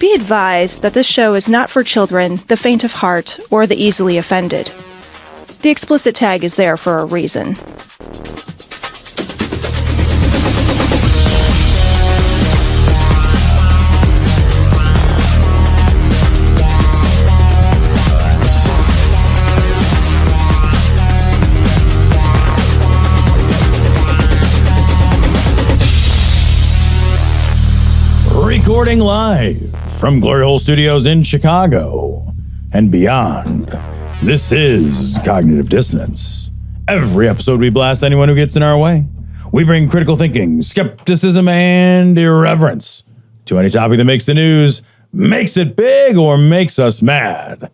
Be advised that this show is not for children, the faint of heart, or the easily offended. The explicit tag is there for a reason. Recording live from Glory Hole Studios in Chicago and beyond, this is Cognitive Dissonance. Every episode we blast anyone who gets in our way. We bring critical thinking, skepticism, and irreverence to any topic that makes the news, makes it big, or makes us mad.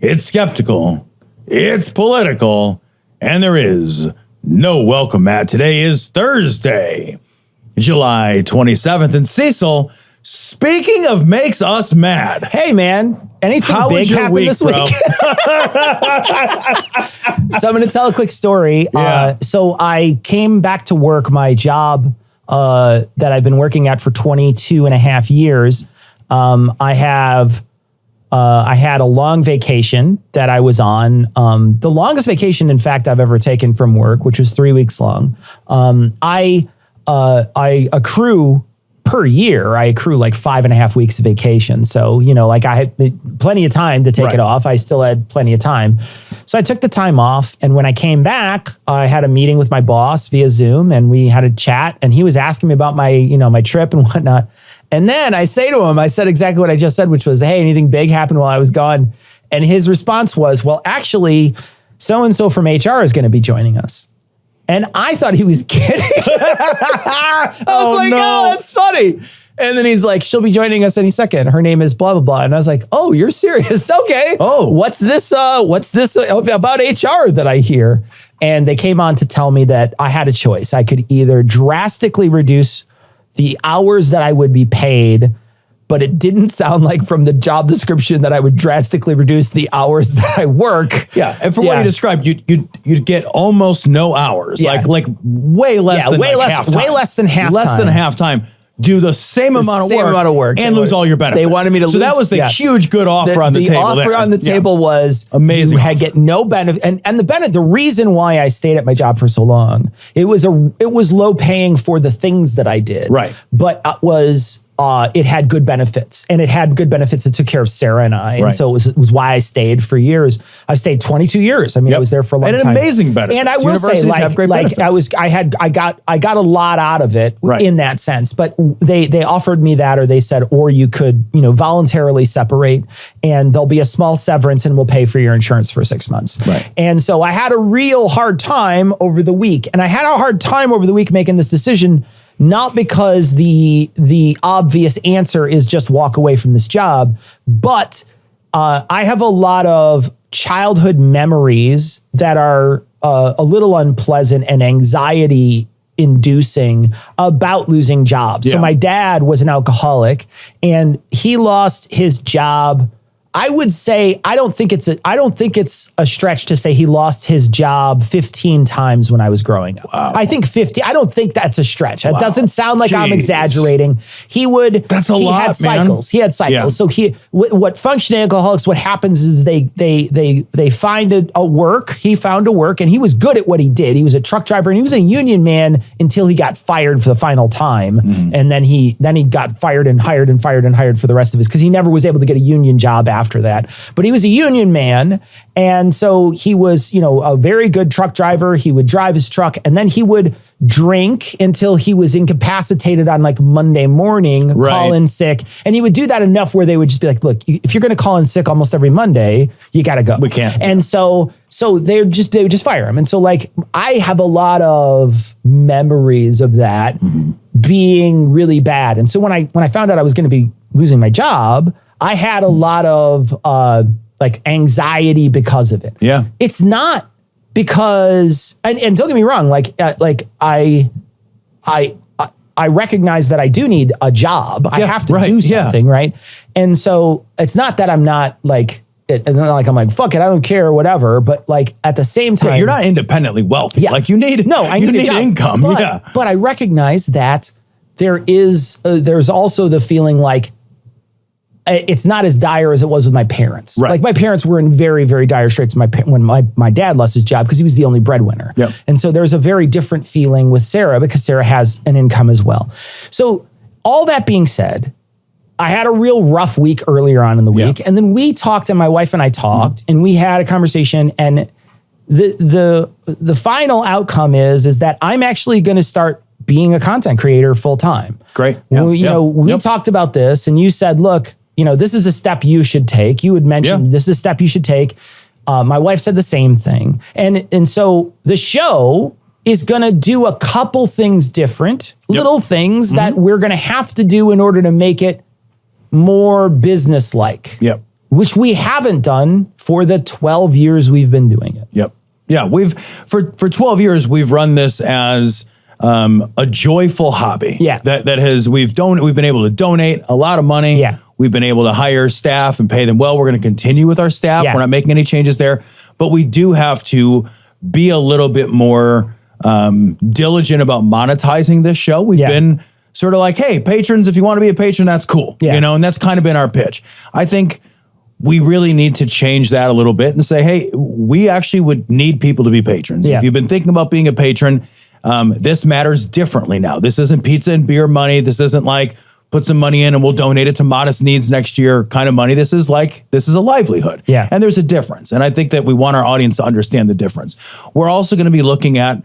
It's skeptical, it's political, and there is no welcome mat. Today is Thursday, July 27th, and Cecil, speaking of makes us mad. Hey, man, anything big happened this week? So I'm going to tell a quick story. Yeah. So I came back to work, my job that I've been working at for 22 and a half years. I had a long vacation that I was on. The longest vacation, in fact, I've ever taken from work, which was 3 weeks long. I accrue per year, I accrue like 5.5 weeks of vacation. So, like I had plenty of time to take it off. I still had plenty of time. So I took the time off. And when I came back, I had a meeting with my boss via Zoom and we had a chat and he was asking me about my, my trip and whatnot. And then I say to him, I said exactly what I just said, which was, hey, anything big happened while I was gone? And his response was, well, actually, so-and-so from HR is going to be joining us. And I thought he was kidding. I was like, oh, that's funny. And then he's like, she'll be joining us any second. Her name is blah, blah, blah. And I was like, oh, you're serious? Okay. Oh. What's this about HR that I hear? And they came on to tell me that I had a choice. I could either drastically reduce the hours that I would be paid, but it didn't sound like from the job description that I would drastically reduce the hours that I work. Yeah, and from what you described, you'd get almost no hours, like way less than half time. Way less than half time. Less than half time. Do the same amount of work and lose all your benefits. They wanted me to lose. So that was the huge good offer on the table. The offer on the table was amazing. You had get no benefit, and the reason why I stayed at my job for so long, it was low paying for the things that I did, right? But it had good benefits, and it had good benefits that took care of Sarah and I, and so it was why I stayed for years. I stayed 22 years. I mean, I was there for a long time. And amazing benefits. And I will say, I got a lot out of it in that sense. But they offered me that, or they said, or you could voluntarily separate, and there'll be a small severance, and we'll pay for your insurance for 6 months. Right. And so I had a real hard time over the week, and I had a hard time over the week making this decision. Not because the obvious answer is just walk away from this job, but I have a lot of childhood memories that are a little unpleasant and anxiety inducing about losing jobs. Yeah. So my dad was an alcoholic and he lost his job. I would say, I don't think it's a stretch to say he lost his job 15 times when I was growing up. Wow. I think 50. I don't think that's a stretch. It doesn't sound like I'm exaggerating. That's a lot, had cycles. He had cycles. Yeah. So what functioning alcoholics, what happens is they find a work. He found a work and he was good at what he did. He was a truck driver and he was a union man until he got fired for the final time. Mm-hmm. And then he got fired and hired and fired and hired for the rest of his, because he never was able to get a union job after that. But he was a union man. And so he was, a very good truck driver. He would drive his truck and then he would drink until he was incapacitated on like Monday morning, call in sick. And he would do that enough where they would just be like, look, if you're going to call in sick almost every Monday, you got to go. We can't. And so they would just fire him. And so like, I have a lot of memories of that being really bad. And so when I found out I was going to be losing my job, I had a lot of like anxiety because of it. Yeah. It's not because, and don't get me wrong, I recognize that I do need a job. I have to do something, right? And so it's not that I'm not like, I'm like, fuck it, I don't care or whatever. But like at the same time, you're not independently wealthy. Yeah. Like you need income. But I recognize that there's also the feeling like, it's not as dire as it was with my parents. Right. Like my parents were in very, very dire straits when my dad lost his job because he was the only breadwinner. Yep. And so there's a very different feeling with Sarah because Sarah has an income as well. So all that being said, I had a real rough week earlier on in the week. And then we talked, and my wife and I talked, and we had a conversation, and the final outcome is that I'm actually going to start being a content creator full time. Great. We talked about this, and you said, look, this is a step you should take. You had mentioned this is a step you should take. My wife said the same thing. And so the show is going to do a couple things different, little things that we're going to have to do in order to make it more business-like. Yep. Which we haven't done for the 12 years we've been doing it. Yep. Yeah, we've for 12 years we've run this as a joyful hobby. Yeah. We've been able to donate a lot of money. Yeah. We've been able to hire staff and pay them well. We're going to continue with our staff. Yeah. We're not making any changes there, but we do have to be a little bit more diligent about monetizing this show. We've been sort of like, hey, patrons, if you want to be a patron, that's cool. And that's kind of been our pitch. I think we really need to change that a little bit and say, hey, we actually would need people to be patrons. If you've been thinking about being a patron, this matters differently now. This isn't pizza and beer money. This isn't like put some money in and we'll donate it to Modest Needs next year kind of money. This is a livelihood. And there's a difference. And I think that we want our audience to understand the difference. We're also going to be looking at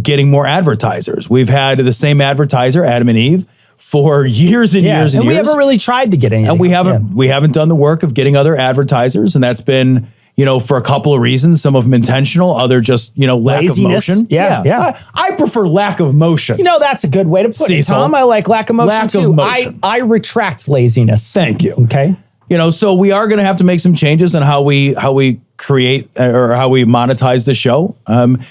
getting more advertisers. We've had the same advertiser, Adam and Eve, for years and years and years. We haven't really tried to get anything. And we haven't done the work of getting other advertisers. And that's been, for a couple of reasons, some of them intentional, other just, lack Laziness. of motion. I prefer lack of motion. That's a good way to put it, Tom. I like lack of motion Lack too. of motion. I retract laziness. Thank you. Okay. So we are going to have to make some changes on how we create or how we monetize the show.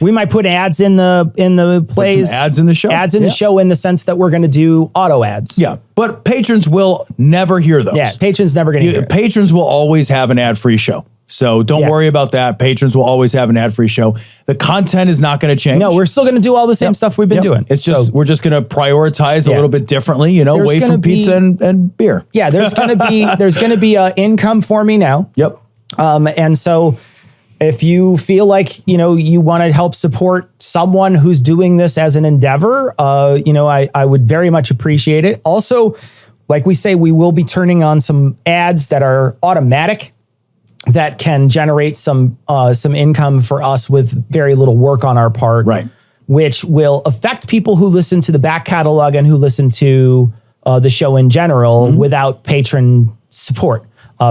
We might put ads in the plays. Put some ads in the show. Ads in the show in the sense that we're going to do auto ads. Yeah, but patrons will never hear those. Yeah, patrons never going to hear it. Patrons will always have an ad-free show. So don't worry about that. Patrons will always have an ad-free show. The content is not going to change. No, we're still going to do all the same stuff we've been doing. It's just we're just going to prioritize a little bit differently, away from pizza and beer. Yeah, there's going to be income for me now. Yep. And so if you feel like, you want to help support someone who's doing this as an endeavor, I would very much appreciate it. Also, like we say, we will be turning on some ads that are automatic that can generate some income for us with very little work on our part. Right. Which will affect people who listen to the back catalog and who listen to the show in general without patron support.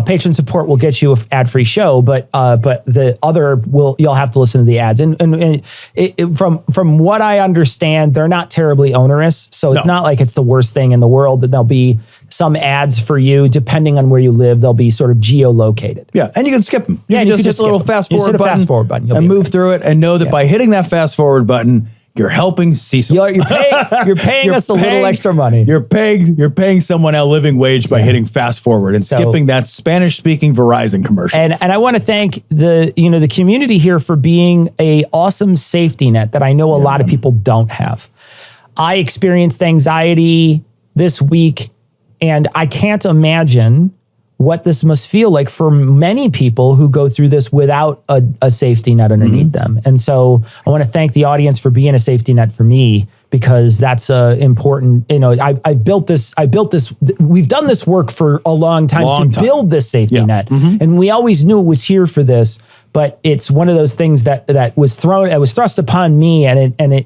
Patron support will get you an ad-free show, but the other you'll have to listen to the ads. And from what I understand, they're not terribly onerous. So it's not like it's the worst thing in the world. That there'll be some ads for you depending on where you live. They'll be sort of geolocated. Yeah, and you can skip them. You can just hit the little fast forward button and move through it, and know that by hitting that fast forward button, you're helping Cecil. You're paying us a little extra money. You're paying someone a living wage by hitting fast forward and skipping that Spanish-speaking Verizon commercial. And I want to thank the community here for being a awesome safety net that I know a lot of people don't have. I experienced anxiety this week, and I can't imagine what this must feel like for many people who go through this without a safety net underneath them. And so I want to thank the audience for being a safety net for me, because that's important. I've built this. We've done this work for a long time to build this safety net. And we always knew it was here for this, but it's one of those things that was thrust upon me. And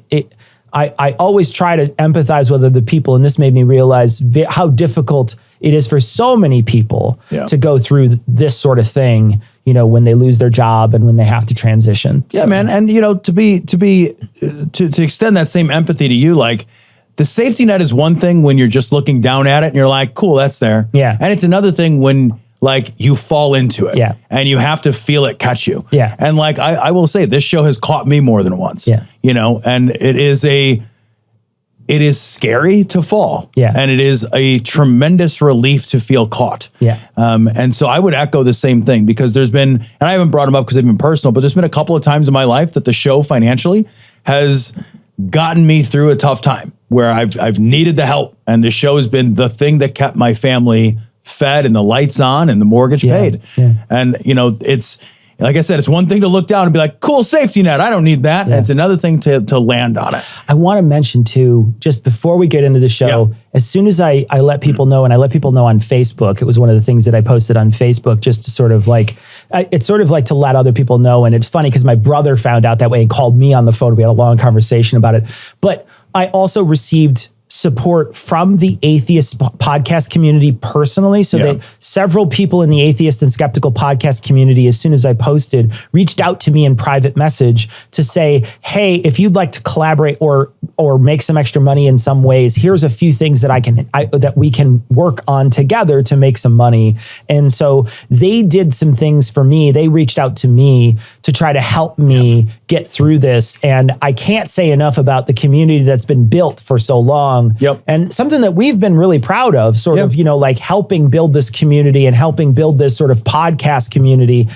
I always try to empathize with other people, and this made me realize how difficult it is for so many people to go through this sort of thing, when they lose their job and when they have to transition. Yeah, man. And, to extend that same empathy to you, like, the safety net is one thing when you're just looking down at it and you're like, cool, that's there. Yeah. And it's another thing when, like, you fall into it and you have to feel it catch you. Yeah. And like, I will say, this show has caught me more than once, and it is scary to fall. Yeah. And it is a tremendous relief to feel caught. Yeah. And so I would echo the same thing, because there's been, and I haven't brought them up because they've been personal, but there's been a couple of times in my life that the show financially has gotten me through a tough time where I've needed the help, and the show has been the thing that kept my family fed and the lights on and the mortgage paid. Yeah. And, it's, like I said, it's one thing to look down and be like, cool, safety net. I don't need that. And it's another thing to land on it. I want to mention too, just before we get into the show, as soon as I let people know, and I let people know on Facebook, it was one of the things that I posted on Facebook just to sort of like, it's sort of like to let other people know. And it's funny because my brother found out that way and called me on the phone. We had a long conversation about it. But I also received support from the atheist podcast community personally. So that several people in the atheist and skeptical podcast community, as soon as I posted, reached out to me in private message to say, hey, if you'd like to collaborate or make some extra money in some ways, here's a few things that we can work on together to make some money. And so they did some things for me. They reached out to me to try to help me get through this. And I can't say enough about the community that's been built for so long. And something that we've been really proud of, sort of, like helping build this community and helping build this sort of podcast community.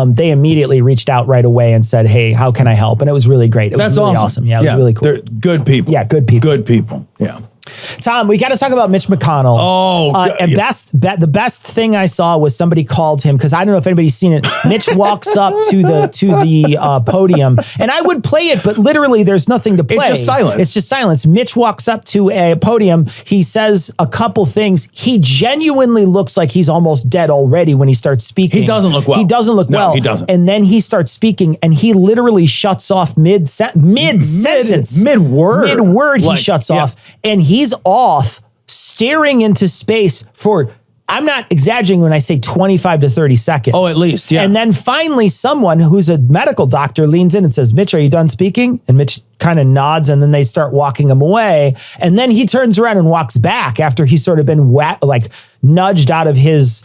They immediately reached out right away and said, hey, how can I help? And it was really great. It was really awesome. Yeah, it was really cool. They're good people. Yeah, good people. Good people. Yeah. Tom, we got to talk about Mitch McConnell. And the best thing I saw was somebody called him, because I don't know if anybody's seen it. Mitch walks up to the podium, and I would play it, but literally there's nothing to play. It's just silence. It's just silence. Mitch walks up to a podium. He says a couple things. He genuinely looks like he's almost dead already when he starts speaking. He doesn't look well. He doesn't look well. He doesn't. And then he starts speaking, and he literally shuts off mid-sentence. Mid-word he shuts off. And he's off staring into space for, I'm not exaggerating when I say 25 to 30 seconds. Oh, at least, yeah. And then finally someone who's a medical doctor leans in and says, Mitch, are you done speaking? And Mitch kind of nods, and then they start walking him away. And then he turns around and walks back after he's sort of been nudged out of his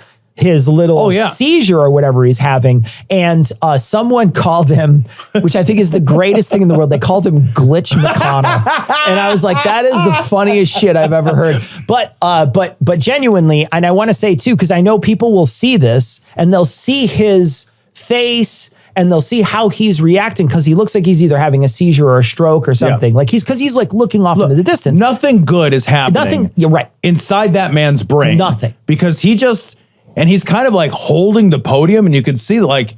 little seizure or whatever he's having. And someone called him, which I think is the greatest thing in the world. They called him Glitch McConnell. And I was like, that is the funniest shit I've ever heard. But genuinely, and I want to say too, because I know people will see this and they'll see his face and they'll see how he's reacting, because he looks like he's either having a seizure or a stroke or something. Like he's like looking off into the distance. Nothing good is happening. Nothing. You're right. Inside that man's brain. Nothing. Because and he's kind of like holding the podium, and you can see like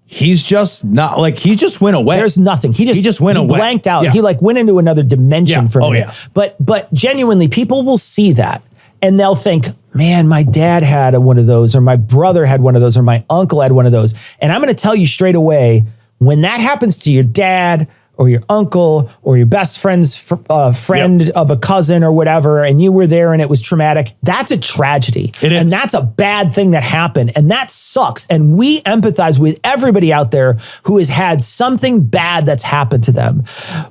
he's just not like he just went away. There's nothing. He just went away. Blanked out. Yeah. He went into another dimension for me. But genuinely, people will see that and they'll think, man, my dad had one of those, or my brother had one of those, or my uncle had one of those. And I'm going to tell you straight away, when that happens to your dad or your uncle or your best friend's friend of a cousin or whatever, and you were there and it was traumatic, that's a tragedy. It is. And that's a bad thing that happened. And that sucks. And we empathize with everybody out there who has had something bad that's happened to them.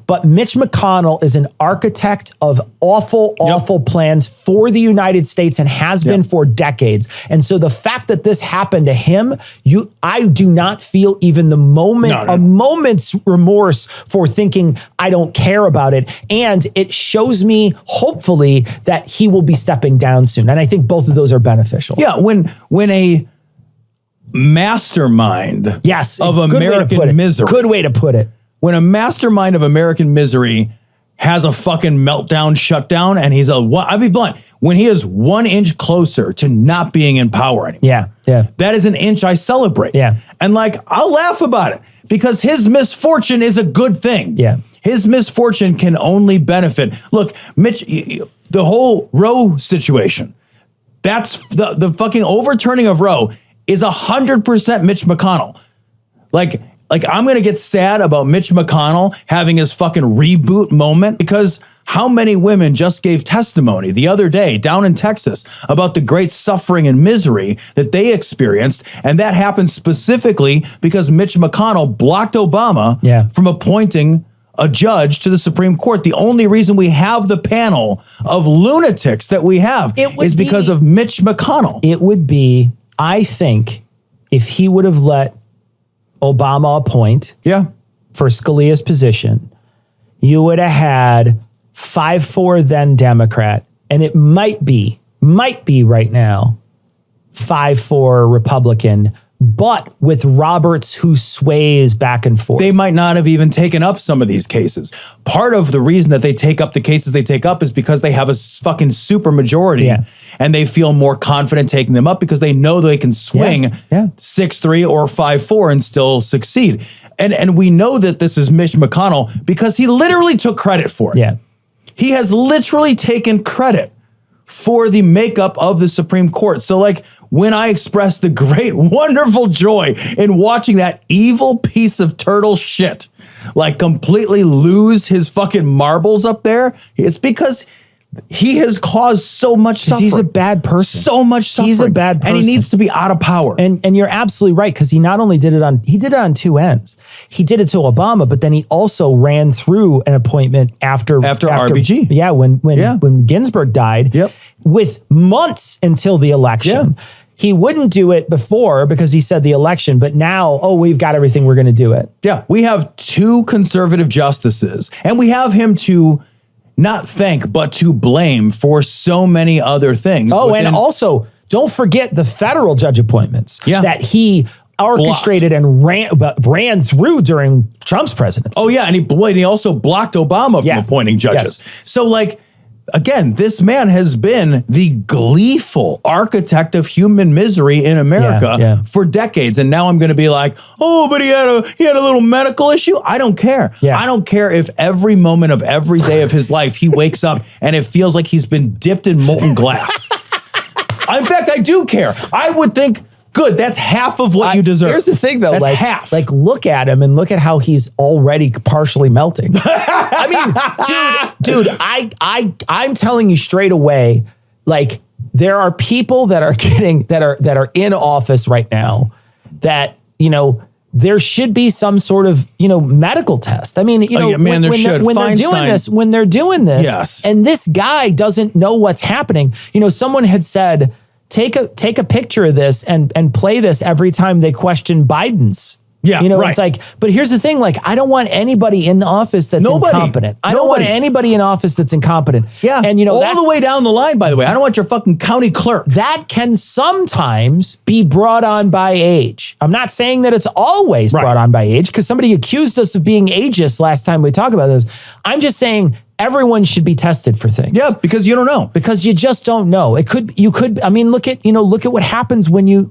But Mitch McConnell is an architect of awful plans for the United States and has been for decades. And so the fact that this happened to him, I do not feel even a moment's remorse for thinking I don't care about it. And it shows me, hopefully, that he will be stepping down soon. And I think both of those are beneficial. Yeah, when a mastermind of American misery. Good way to put it. When a mastermind of American misery has a fucking meltdown, shutdown, and I'll be blunt, when he is 1 inch closer to not being in power anymore. Yeah. That is an inch I celebrate. Yeah. And I'll laugh about it, because his misfortune is a good thing. Yeah. His misfortune can only benefit. Look, Mitch, the whole Roe situation, that's the fucking overturning of Roe is 100% Mitch McConnell. Like I'm going to get sad about Mitch McConnell having his fucking reboot moment, because how many women just gave testimony the other day down in Texas about the great suffering and misery that they experienced. And that happened specifically because Mitch McConnell blocked Obama from appointing a judge to the Supreme Court. The only reason we have the panel of lunatics that we have is because of Mitch McConnell. It would be, I think, if he would have let Obama appoint for Scalia's position, you would have had 5-4 then Democrat, and it might be right now 5-4 Republican, but with Roberts who sways back and forth. They might not have even taken up some of these cases. Part of the reason that they take up the cases they take up is because they have a fucking super majority and they feel more confident taking them up because they know they can swing 6-3 or 5-4 and still succeed. And we know that this is Mitch McConnell because he literally took credit for it. Yeah. He has literally taken credit for the makeup of the Supreme Court. So like when I expressed the great, wonderful joy in watching that evil piece of turtle shit, like completely lose his fucking marbles up there, it's because he has caused so much suffering. He's a bad person. So much suffering. He's a bad person. And he needs to be out of power. And you're absolutely right, because he not only did it on two ends. He did it to Obama, but then he also ran through an appointment after RBG. Yeah, when Ginsburg died, with months until the election. Yeah. He wouldn't do it before because he said the election, but now, we've got everything, we're going to do it. Yeah, we have two conservative justices, and we have him to not thank, but to blame for so many other things. And also, don't forget the federal judge appointments that he orchestrated and ran through during Trump's presidency. Oh, yeah, and he also blocked Obama from appointing judges. Yes. So, like, again, this man has been the gleeful architect of human misery in America for decades. And now I'm going to be like, but he had a little medical issue. I don't care. I don't care if every moment of every day of his life he wakes up and it feels like he's been dipped in molten glass. In fact, I do care. I would think, good, that's half of what you deserve. Here's the thing, though. That's half. Like, look at him and look at how he's already partially melting. I mean, dude, I'm telling you straight away, like, there are people that are in office right now that, there should be some sort of, medical test. I mean, when they're doing this, and this guy doesn't know what's happening. Someone had said, take a picture of this and play this every time they question Biden's. Yeah, it's like, but here's the thing, like, I don't want anybody in the office that's incompetent. I don't want anybody in office that's incompetent. Yeah, and all the way down the line, by the way. I don't want your fucking county clerk. That can sometimes be brought on by age. I'm not saying that it's always brought on by age, because somebody accused us of being ageist last time we talked about this. I'm just saying everyone should be tested for things. Yeah, because you don't know. Because you just don't know. I mean, look at what happens when you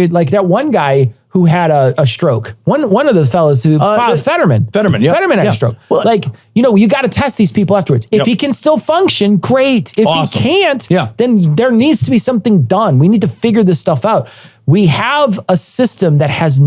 like that one guy who had a stroke. One of the fellas who Fetterman. Fetterman had a stroke. Well, you got to test these people afterwards. If he can still function, great. If he can't, then there needs to be something done. We need to figure this stuff out. We have a system that has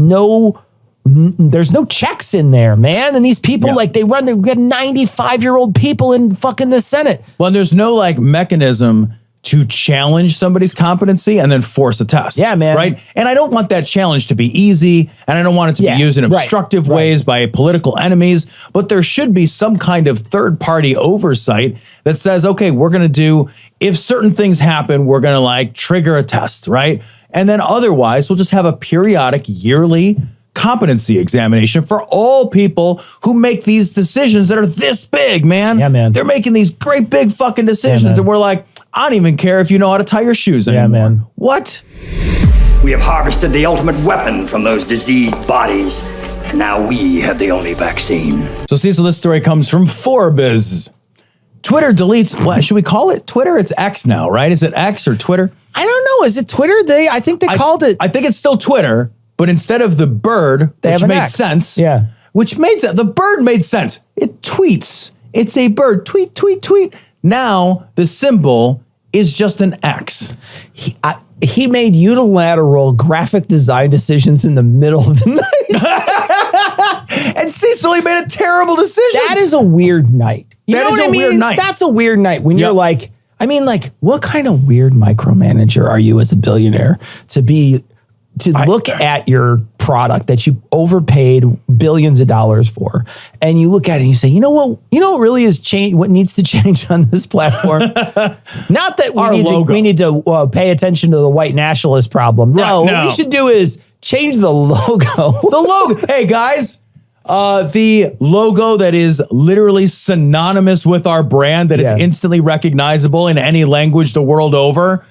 there's no checks in there, man. And these people, we got 95-year-old people in fucking the Senate. Well, there's no mechanism to challenge somebody's competency and then force a test. Yeah, man. Right? And I don't want that challenge to be easy, and I don't want it to be used in obstructive ways by political enemies, but there should be some kind of third-party oversight that says, okay, we're going to do, if certain things happen, we're going to trigger a test, right? And then otherwise, we'll just have a periodic yearly competency examination for all people who make these decisions that are this big, man. Yeah, man. They're making these great big fucking decisions, and we're like, I don't even care if you know how to tie your shoes anymore. Yeah, man. What? We have harvested the ultimate weapon from those diseased bodies, and now we have the only vaccine. So Cecil, this story comes from Forbes. Twitter deletes, what should we call it? Twitter? It's X now, right? Is it X or Twitter? I don't know. Is it Twitter? I think they called it. I think it's still Twitter, but instead of the bird, which makes sense. Yeah. The bird made sense. It tweets. It's a bird. Tweet, tweet, tweet. Now the symbol is just an X. He made unilateral graphic design decisions in the middle of the night. And Cecil, he made a terrible decision. That is a weird night. Weird night. That's a weird night when you're like, what kind of weird micromanager are you as a billionaire to look at your product that you overpaid billions of dollars for, and you look at it and you say, you know what really is change, what needs to change on this platform? Not that we need to pay attention to the white nationalist problem. No, what we should do is change the logo. The logo. Hey guys, the logo that is literally synonymous with our brand, that is instantly recognizable in any language the world over.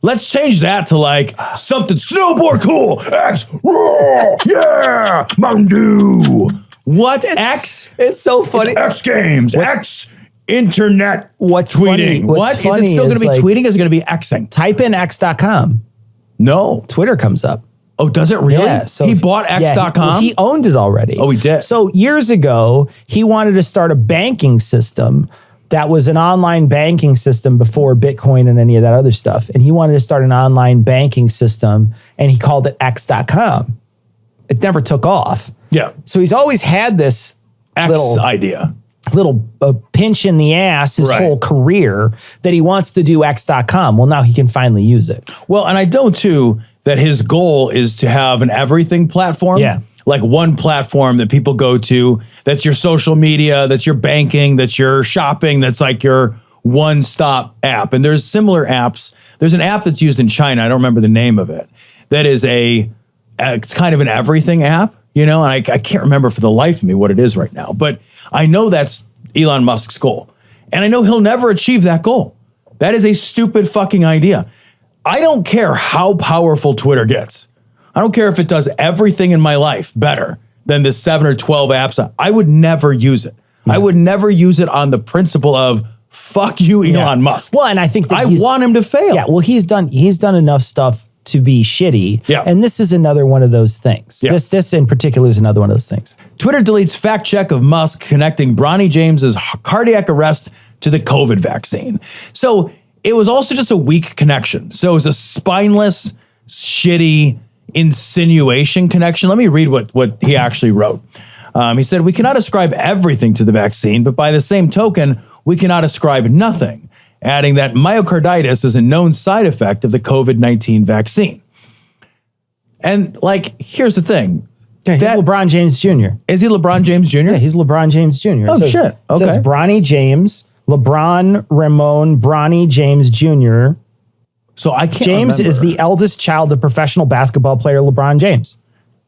Let's change that to like something snowboard cool. X, raw, yeah, Mountain Dew. What? X? It's so funny. It's X Games. X internet. What's tweeting? Funny, what's What? Is it still going to be like, tweeting? Is it going to be Xing? Type in x.com. No. Twitter comes up. Oh, does it really? Yeah, so he bought X.com? He owned it already. Oh, he did? So years ago, he wanted to start a banking system that was an online banking system before Bitcoin and any of that other stuff. And he wanted to start an online banking system, and he called it X.com. It never took off. Yeah. So he's always had this X idea. little pinch in the ass his Right. whole career that he wants to do X.com. Well, now he can finally use it. Well, and I know too that his goal is to have an everything platform. Yeah. Like one platform that people go to, that's your social media, that's your banking, that's your shopping, that's like your one-stop app. And there's similar apps. There's an app that's used in China, I don't remember the name of it, that is it's kind of an everything app, you know, and I can't remember for the life of me what it is right now, but I know that's Elon Musk's goal. And I know he'll never achieve that goal. That is a stupid fucking idea. I don't care how powerful Twitter gets. I don't care if it does everything in my life better than the 7 or 12 apps. I would never use it. I would never use it on the principle of fuck you, Elon Musk. Well, and I think that I want him to fail. Yeah, well, he's done enough stuff to be shitty. Yeah. And this is another one of those things. Yeah. This in particular is another one of those things. Twitter deletes fact check of Musk connecting Bronny James's cardiac arrest to the COVID vaccine. So it was also just a weak connection. So it was a spineless, shitty insinuation connection. Let me read what he actually wrote. He said, "We cannot ascribe everything to the vaccine, but by the same token, we cannot ascribe nothing," adding that myocarditis is a known side effect of the COVID-19 vaccine. And like, here's the thing. Yeah, he's LeBron James Jr. Is he LeBron James Jr.? Yeah, he's LeBron James Jr. Oh, shit. It says Okay. Bronny James, LeBron Ramon Bronny James Jr. So I can't James is remember. the eldest child of professional basketball player LeBron James.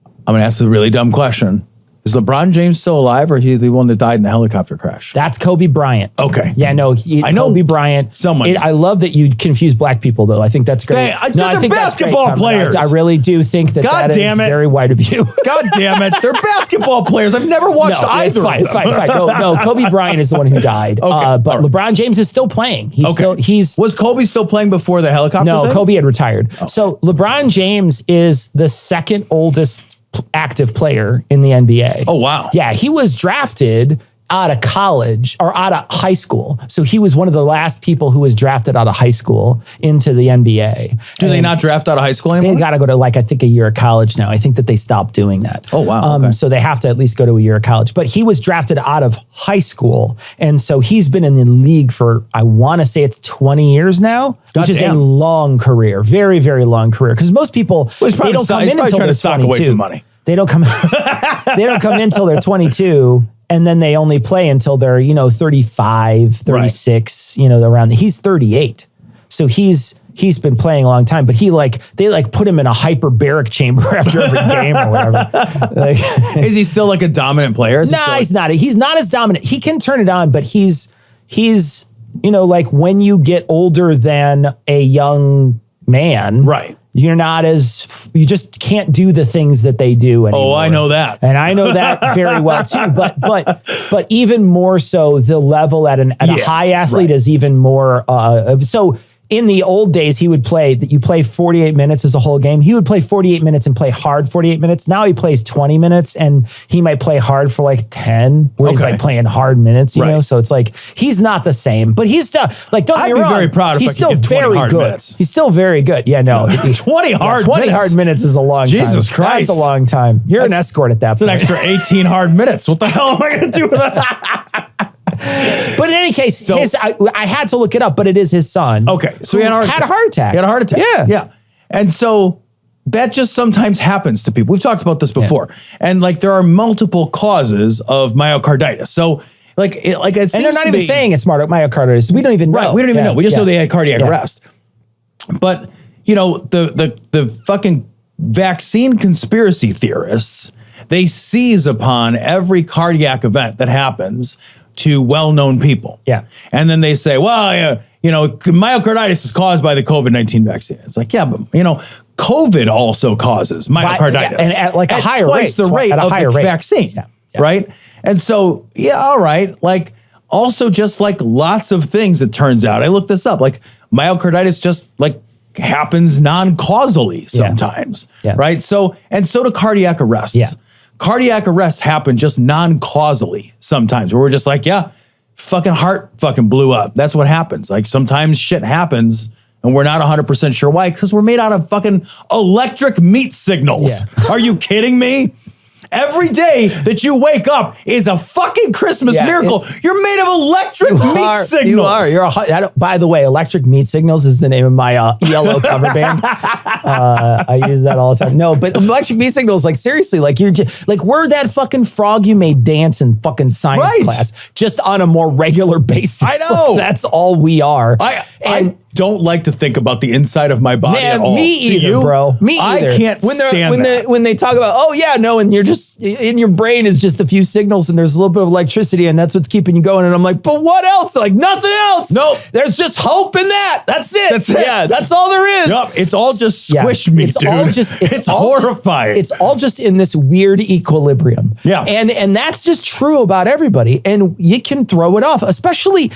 I'm going to ask a really dumb question. Is LeBron James still alive, or is he the one that died in the helicopter crash? That's Kobe Bryant. Okay. Yeah, no, I know Kobe Bryant. someone. I love that you confuse black people, though. I think that's great. They're think that's great, basketball Tom. players. I really do think that God that damn is it. very white of you. God damn it. They're basketball players. I've never watched No, either it's fine. of It's them. fine. It's fine. No, Kobe Bryant is the one who died. Okay, But all right. LeBron James is still playing. Was Kobe still playing before the helicopter No, thing? Kobe had retired. So LeBron James is the second oldest active player in the NBA. Oh, wow. Yeah, he was drafted out of college or out of high school. So he was one of the last people who was drafted out of high school into the NBA. Do they not draft out of high school They anymore? got to go to like, I think a year of college now. I think that they stopped doing that. Oh, wow. Okay. So they have to at least go to a year of college. But he was drafted out of high school. And so he's been in the league for, I want to say it's 20 years now, which is a Goddamn. long career. Very, very long career. Because most people, Well, he's they probably don't come he's in probably until trying they're to sock 22. away some money. They don't come in until they're 22. And then they only play until they're, 35, 36, around. He's 38. So he's been playing a long time, but they put him in a hyperbaric chamber after every game or whatever. Is he still like a dominant player? Is he Nah, still, like- he's not. He's not as dominant. He can turn it on, but he's like when you get older than a young man, Right. You're not you just can't do the things that they do anymore. Oh, I know that. And I know that very well too. But even more so, the level at a high athlete right. is even more. So in the old days, you play 48 minutes as a whole game. He would play 48 minutes and play hard 48 minutes. Now he plays 20 minutes and he might play hard for like 10, where he's Okay. like playing hard minutes, you Right. know? So it's like, he's not the same, but he's still like, don't I'd get me be wrong. very proud if he's I could still get 20 very hard good. minutes. He's still very good. Yeah, no. 20 hard 20 minutes. hard minutes is a long time. Jesus Christ. That's a long time. You're an escort at that It's an point. extra 18 hard minutes. What the hell am I going to do with that? But in any case, I had to look it up, but it is his son. Okay. So he had a heart attack. He had a heart attack. Yeah. Yeah. And so that just sometimes happens to people. We've talked about this before. And like there are multiple causes of myocarditis. So it seems And they're not to even be- saying it's myocarditis. We don't even know. Right. We don't even know. We just know they had cardiac Yeah. arrest. But, the fucking vaccine conspiracy theorists, they seize upon every cardiac event that happens to well-known people. Yeah. And then they say, well, myocarditis is caused by the COVID-19 vaccine. It's like, yeah, but, COVID also causes myocarditis. And at like a higher twice rate. the rate At a of higher the rate. vaccine. Yeah. Right? And so, yeah, all right. Like, also just like lots of things, it turns out. I looked this up. Like, myocarditis just like happens non-causally sometimes. Yeah. Right? So do cardiac arrests. Yeah. Cardiac arrests happen just non-causally sometimes, where we're just like, yeah, fucking heart fucking blew up. That's what happens. Like, sometimes shit happens and we're not 100% sure why, because we're made out of fucking electric meat signals. Yeah. Are you kidding me? Every day that you wake up is a fucking Christmas miracle. You're made of electric meat signals. You are. By the way, Electric Meat Signals is the name of my ELO cover band. I use that all the time. No, but Electric Meat Signals, like seriously, like you're just, like we're that fucking frog you made dance in fucking science class, just on a more regular basis. I know. Like, that's all we are. I don't like to think about the inside of my body at all. Me either, bro. Me either. I can't stand that. When they talk about, and you're just, in your brain is just a few signals and there's a little bit of electricity and that's what's keeping you going. And I'm like, but what else? Like, nothing else. Nope. There's just hope in that. That's it. That's it. Yeah, that's all there is. Yep. It's all just squish me, dude. It's horrifying. It's all just in this weird equilibrium. Yeah. And that's just true about everybody. And you can throw it off, especially,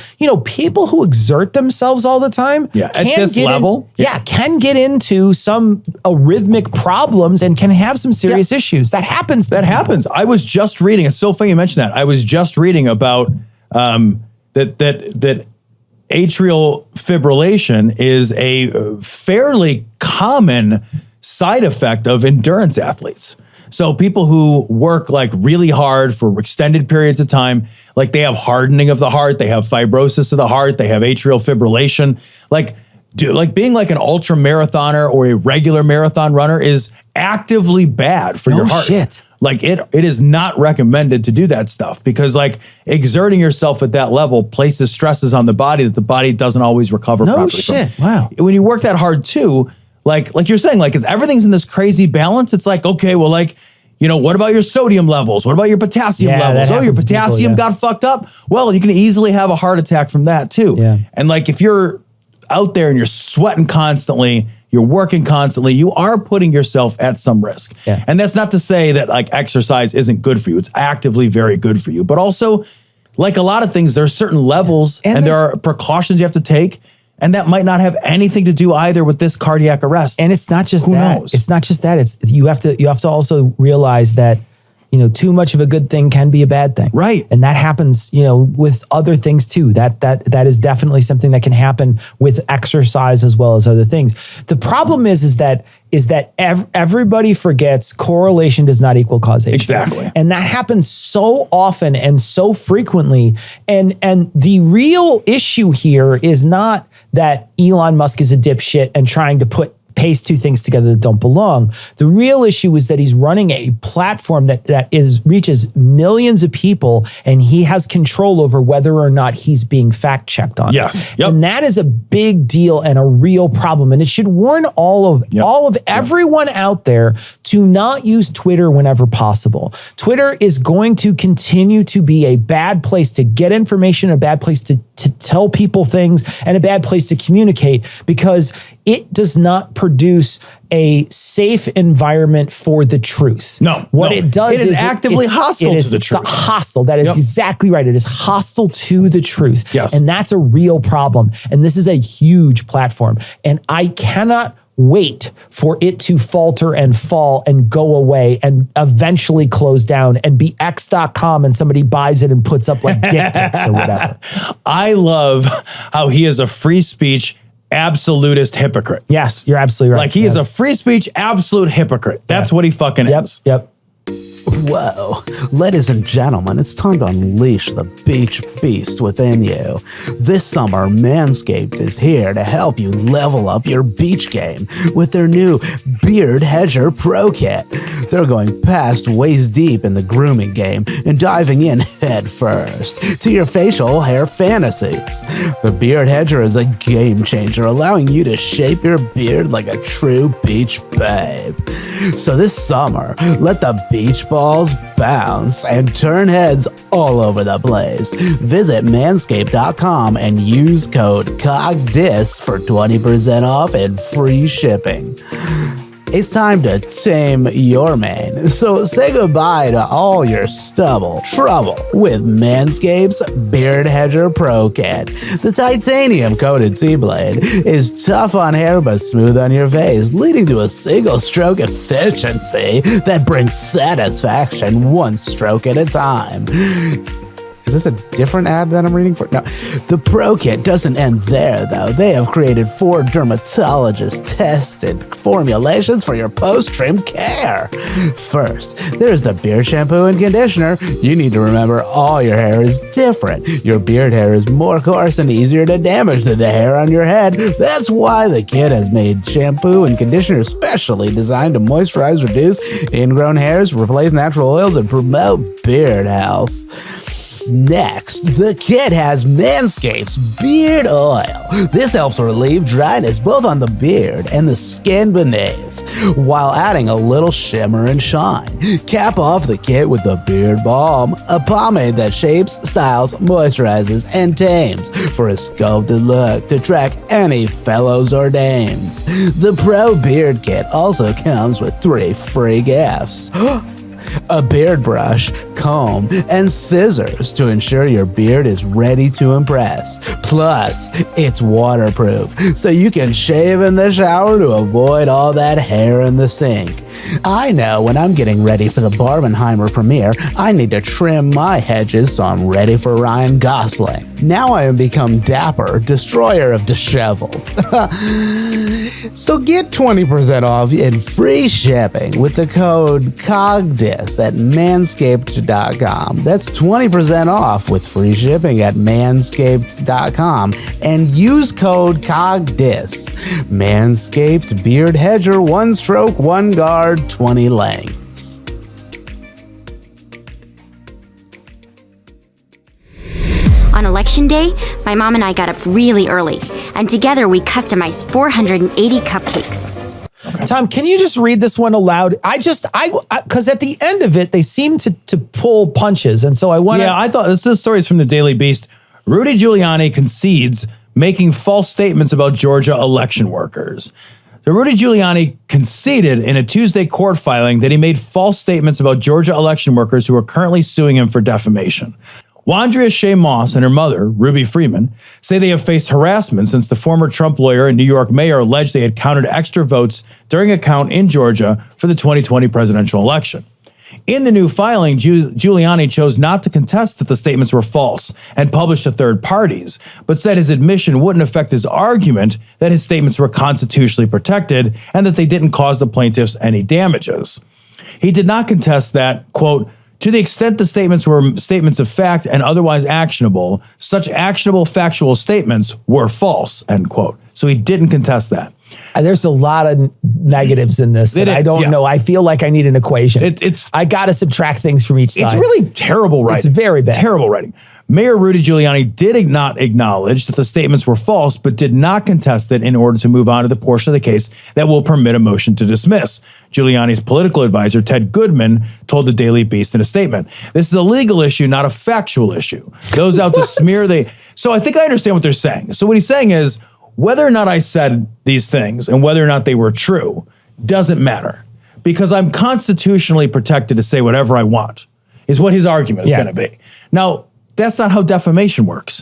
people who exert themselves all the time. Yeah. At this level. Can get into some arrhythmic problems and can have some serious issues. That happens. That happens. I was just reading. It's so funny you mentioned that. I was just reading about that atrial fibrillation is a fairly common side effect of endurance athletes. So people who work like really hard for extended periods of time, like they have hardening of the heart, they have fibrosis of the heart, they have atrial fibrillation. Like being like an ultra marathoner or a regular marathon runner is actively bad for your heart. Shit. Like it is not recommended to do that stuff because like exerting yourself at that level places stresses on the body that the body doesn't always recover properly from. Wow. When you work that hard too, like you're saying, like as everything's in this crazy balance, it's like, okay, well, like, what about your sodium levels? What about your potassium levels? Oh, your potassium got fucked up. Well, you can easily have a heart attack from that too. Yeah. And like if you're out there and you're sweating constantly, you're working constantly, you are putting yourself at some risk. Yeah. And that's not to say that like exercise isn't good for you. It's actively very good for you. But also, like a lot of things, there are certain levels and there are precautions you have to take. And that might not have anything to do either with this cardiac arrest. And it's not just Who that. knows? It's not just that. It's you have to also realize that too much of a good thing can be a bad thing. Right. And that happens, with other things too. That is definitely something that can happen with exercise as well as other things. The problem is that everybody forgets correlation does not equal causation. Exactly. And that happens so often and so frequently. And the real issue here is not that Elon Musk is a dipshit and trying to paste two things together that don't belong. The real issue is that he's running a platform that reaches millions of people, and he has control over whether or not he's being fact checked on. Yes. Yep. And that is a big deal and a real problem. And it should warn all of everyone out there to not use Twitter whenever possible. Twitter is going to continue to be a bad place to get information, a bad place to tell people things, and a bad place to communicate because it does not produce a safe environment for the truth. No. What it does is actively hostile to the truth. Hostile. That is exactly right. It is hostile to the truth. Yes. And that's a real problem. And this is a huge platform. And I cannot wait for it to falter and fall and go away and eventually close down and be X.com and somebody buys it and puts up like dick pics or whatever. I love how he is a free speech absolutist hypocrite. Yes, you're absolutely right. Like he is a free speech absolute hypocrite. That's what he fucking is. Yep. Whoa, ladies and gentlemen, it's time to unleash the beach beast within you. This summer, Manscaped is here to help you level up your beach game with their new Beard Hedger Pro Kit. They're going past waist deep in the grooming game and diving in head first to your facial hair fantasies. The Beard Hedger is a game changer, allowing you to shape your beard like a true beach babe. So this summer, let the beach ball balls bounce and turn heads all over the place. Visit manscaped.com and use code COGDIS for 20% off and free shipping. It's time to tame your mane. So say goodbye to all your stubble trouble with Manscaped's Beard Hedger Pro Kit. The titanium-coated T-blade is tough on hair but smooth on your face, leading to a single-stroke efficiency that brings satisfaction one stroke at a time. Is this a different ad that I'm reading for? No. The Pro Kit doesn't end there, though. They have created 4 dermatologist-tested formulations for your post-trim care. First, there's the beard shampoo and conditioner. You need to remember all your hair is different. Your beard hair is more coarse and easier to damage than the hair on your head. That's why the kit has made shampoo and conditioner specially designed to moisturize, reduce ingrown hairs, replace natural oils, and promote beard health. Next, the kit has Manscaped's Beard Oil. This helps relieve dryness both on the beard and the skin beneath, while adding a little shimmer and shine. Cap off the kit with the Beard Balm, a pomade that shapes, styles, moisturizes, and tames for a sculpted look to track any fellows or dames. The Pro Beard Kit also comes with 3 free gifts. A beard brush, comb, and scissors to ensure your beard is ready to impress. Plus, it's waterproof, so you can shave in the shower to avoid all that hair in the sink. I know when I'm getting ready for the Barbenheimer premiere, I need to trim my hedges so I'm ready for Ryan Gosling. Now I have become Dapper, destroyer of disheveled. So get 20% off and free shipping with the code COGDIS at manscaped.com. That's 20% off with free shipping at manscaped.com and use code COGDIS. Manscaped Beard Hedger, 1 stroke, 1 guard, 20 lengths. On election day, my mom and I got up really early, and together we customized 480 cupcakes. Tom, can you just read this one aloud? Because at the end of it, they seem to pull punches, and so I want to. Yeah, I thought this story is from the Daily Beast. Rudy Giuliani concedes making false statements about Georgia election workers. So Rudy Giuliani conceded in a Tuesday court filing that he made false statements about Georgia election workers who are currently suing him for defamation. Wandrea Shea Moss and her mother, Ruby Freeman, say they have faced harassment since the former Trump lawyer and New York mayor alleged they had counted extra votes during a count in Georgia for the 2020 presidential election. In the new filing, Giuliani chose not to contest that the statements were false and published to third parties, but said his admission wouldn't affect his argument that his statements were constitutionally protected and that they didn't cause the plaintiffs any damages. He did not contest that, quote, to the extent the statements were statements of fact and otherwise actionable, such actionable factual statements were false, end quote. So he didn't contest that. There's a lot of negatives in this. And I don't know. I feel like I need an equation. I got to subtract things from each side. It's really terrible writing. It's very bad. Terrible writing. Mayor Rudy Giuliani did not acknowledge that the statements were false, but did not contest it in order to move on to the portion of the case that will permit a motion to dismiss. Giuliani's political advisor, Ted Goodman, told the Daily Beast in a statement, "This is a legal issue, not a factual issue. Those out to smear So I think I understand what they're saying. So what he's saying is, whether or not I said these things and whether or not they were true doesn't matter because I'm constitutionally protected to say whatever I want, is what his argument is going to be. Now, that's not how defamation works.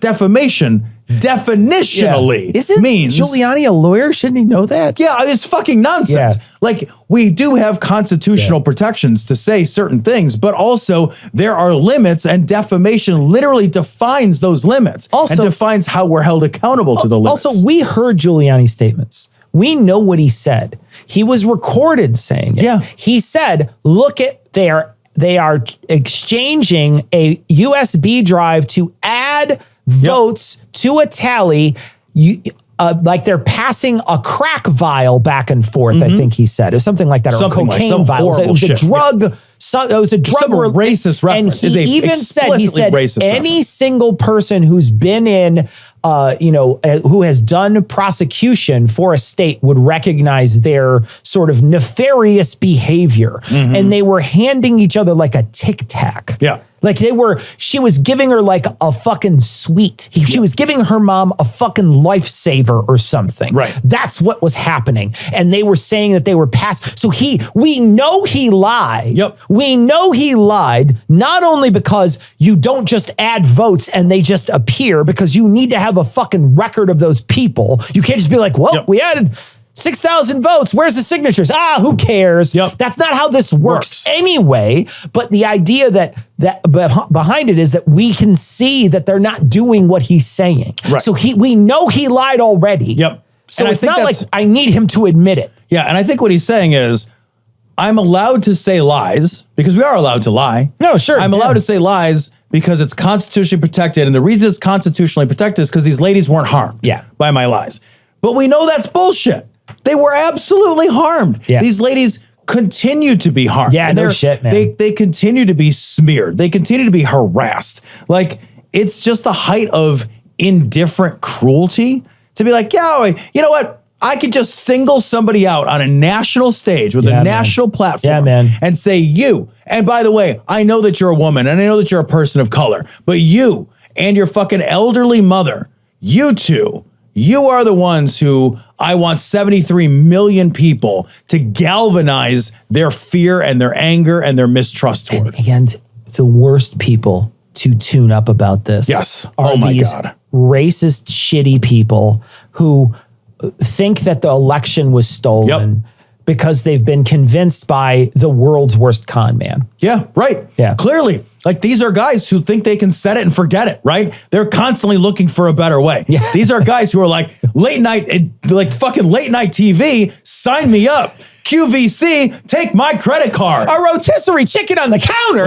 Defamation definitionally means... Giuliani a lawyer? Shouldn't he know that? Yeah, it's fucking nonsense. Yeah. Like, we do have constitutional protections to say certain things, but also there are limits, and defamation literally defines those limits and defines how we're held accountable to the limits. Also, we heard Giuliani's statements. We know what he said. He was recorded saying it. Yeah. He said, look at they are exchanging a USB drive to add votes to a tally. Like they're passing a crack vial back and forth, I think he said. It was something like that, or something a cocaine like vial. It was a drug. It was a drug. Some racist reference. And he even said, racist any reference. single person who's been in who has done prosecution for a state would recognize their sort of nefarious behavior. And they were handing each other like a Tic Tac. Yeah. Like she was giving her like a fucking sweet. She was giving her mom a fucking lifesaver or something. Right. That's what was happening. And they were saying that they were past. So we know he lied. Yep. We know he lied, not only because you don't just add votes and they just appear, because you need to have a fucking record of those people. You can't just be like, well, we added 6,000 votes. Where's the signatures? Who cares? Yep. That's not how this works anyway. But the idea that behind it is that we can see that they're not doing what he's saying. Right. So we know he lied already. Yep. So And it's not like I need him to admit it. Yeah, and I think what he's saying is, I'm allowed to say lies because we are allowed to lie. No, sure. I'm allowed to say lies because it's constitutionally protected. And the reason it's constitutionally protected is because these ladies weren't harmed by my lies. But we know that's bullshit. They were absolutely harmed. Yeah. These ladies continue to be harmed. Yeah, And no shit, man. They continue to be smeared. They continue to be harassed. Like, it's just the height of indifferent cruelty to be like, yeah, you know what? I could just single somebody out on a national stage with a national platform and say, you, and by the way, I know that you're a woman and I know that you're a person of color, but you and your fucking elderly mother, you two, you are the ones who I want 73 million people to galvanize their fear and their anger and their mistrust toward. And the worst people to tune up about this are these racist, shitty people who think that the election was stolen because they've been convinced by the world's worst con man. Yeah, right. Yeah. Clearly. Like, these are guys who think they can set it and forget it, right? They're constantly looking for a better way. Yeah. These are guys who are like, late night TV, sign me up. QVC, take my credit card. A rotisserie chicken on the counter.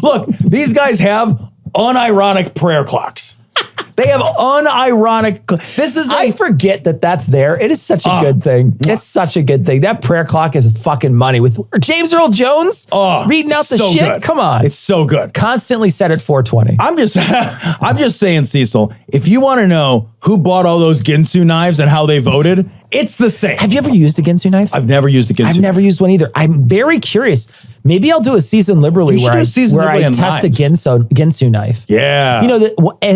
Look, these guys have unironic prayer clocks. They have unironic. I forget that that's there. It is such a good thing. It's such a good thing. That prayer clock is fucking money. With James Earl Jones reading out the shit. Good. Come on. It's so good. Constantly set at 420. I'm just saying, Cecil, if you want to know who bought all those Ginsu knives and how they voted, it's the same. Have you ever used a Ginsu knife? I've never used a Ginsu knife. I've never used one either. I'm very curious. Maybe I'll do a season liberally where I test a Ginsu knife. Yeah. You know,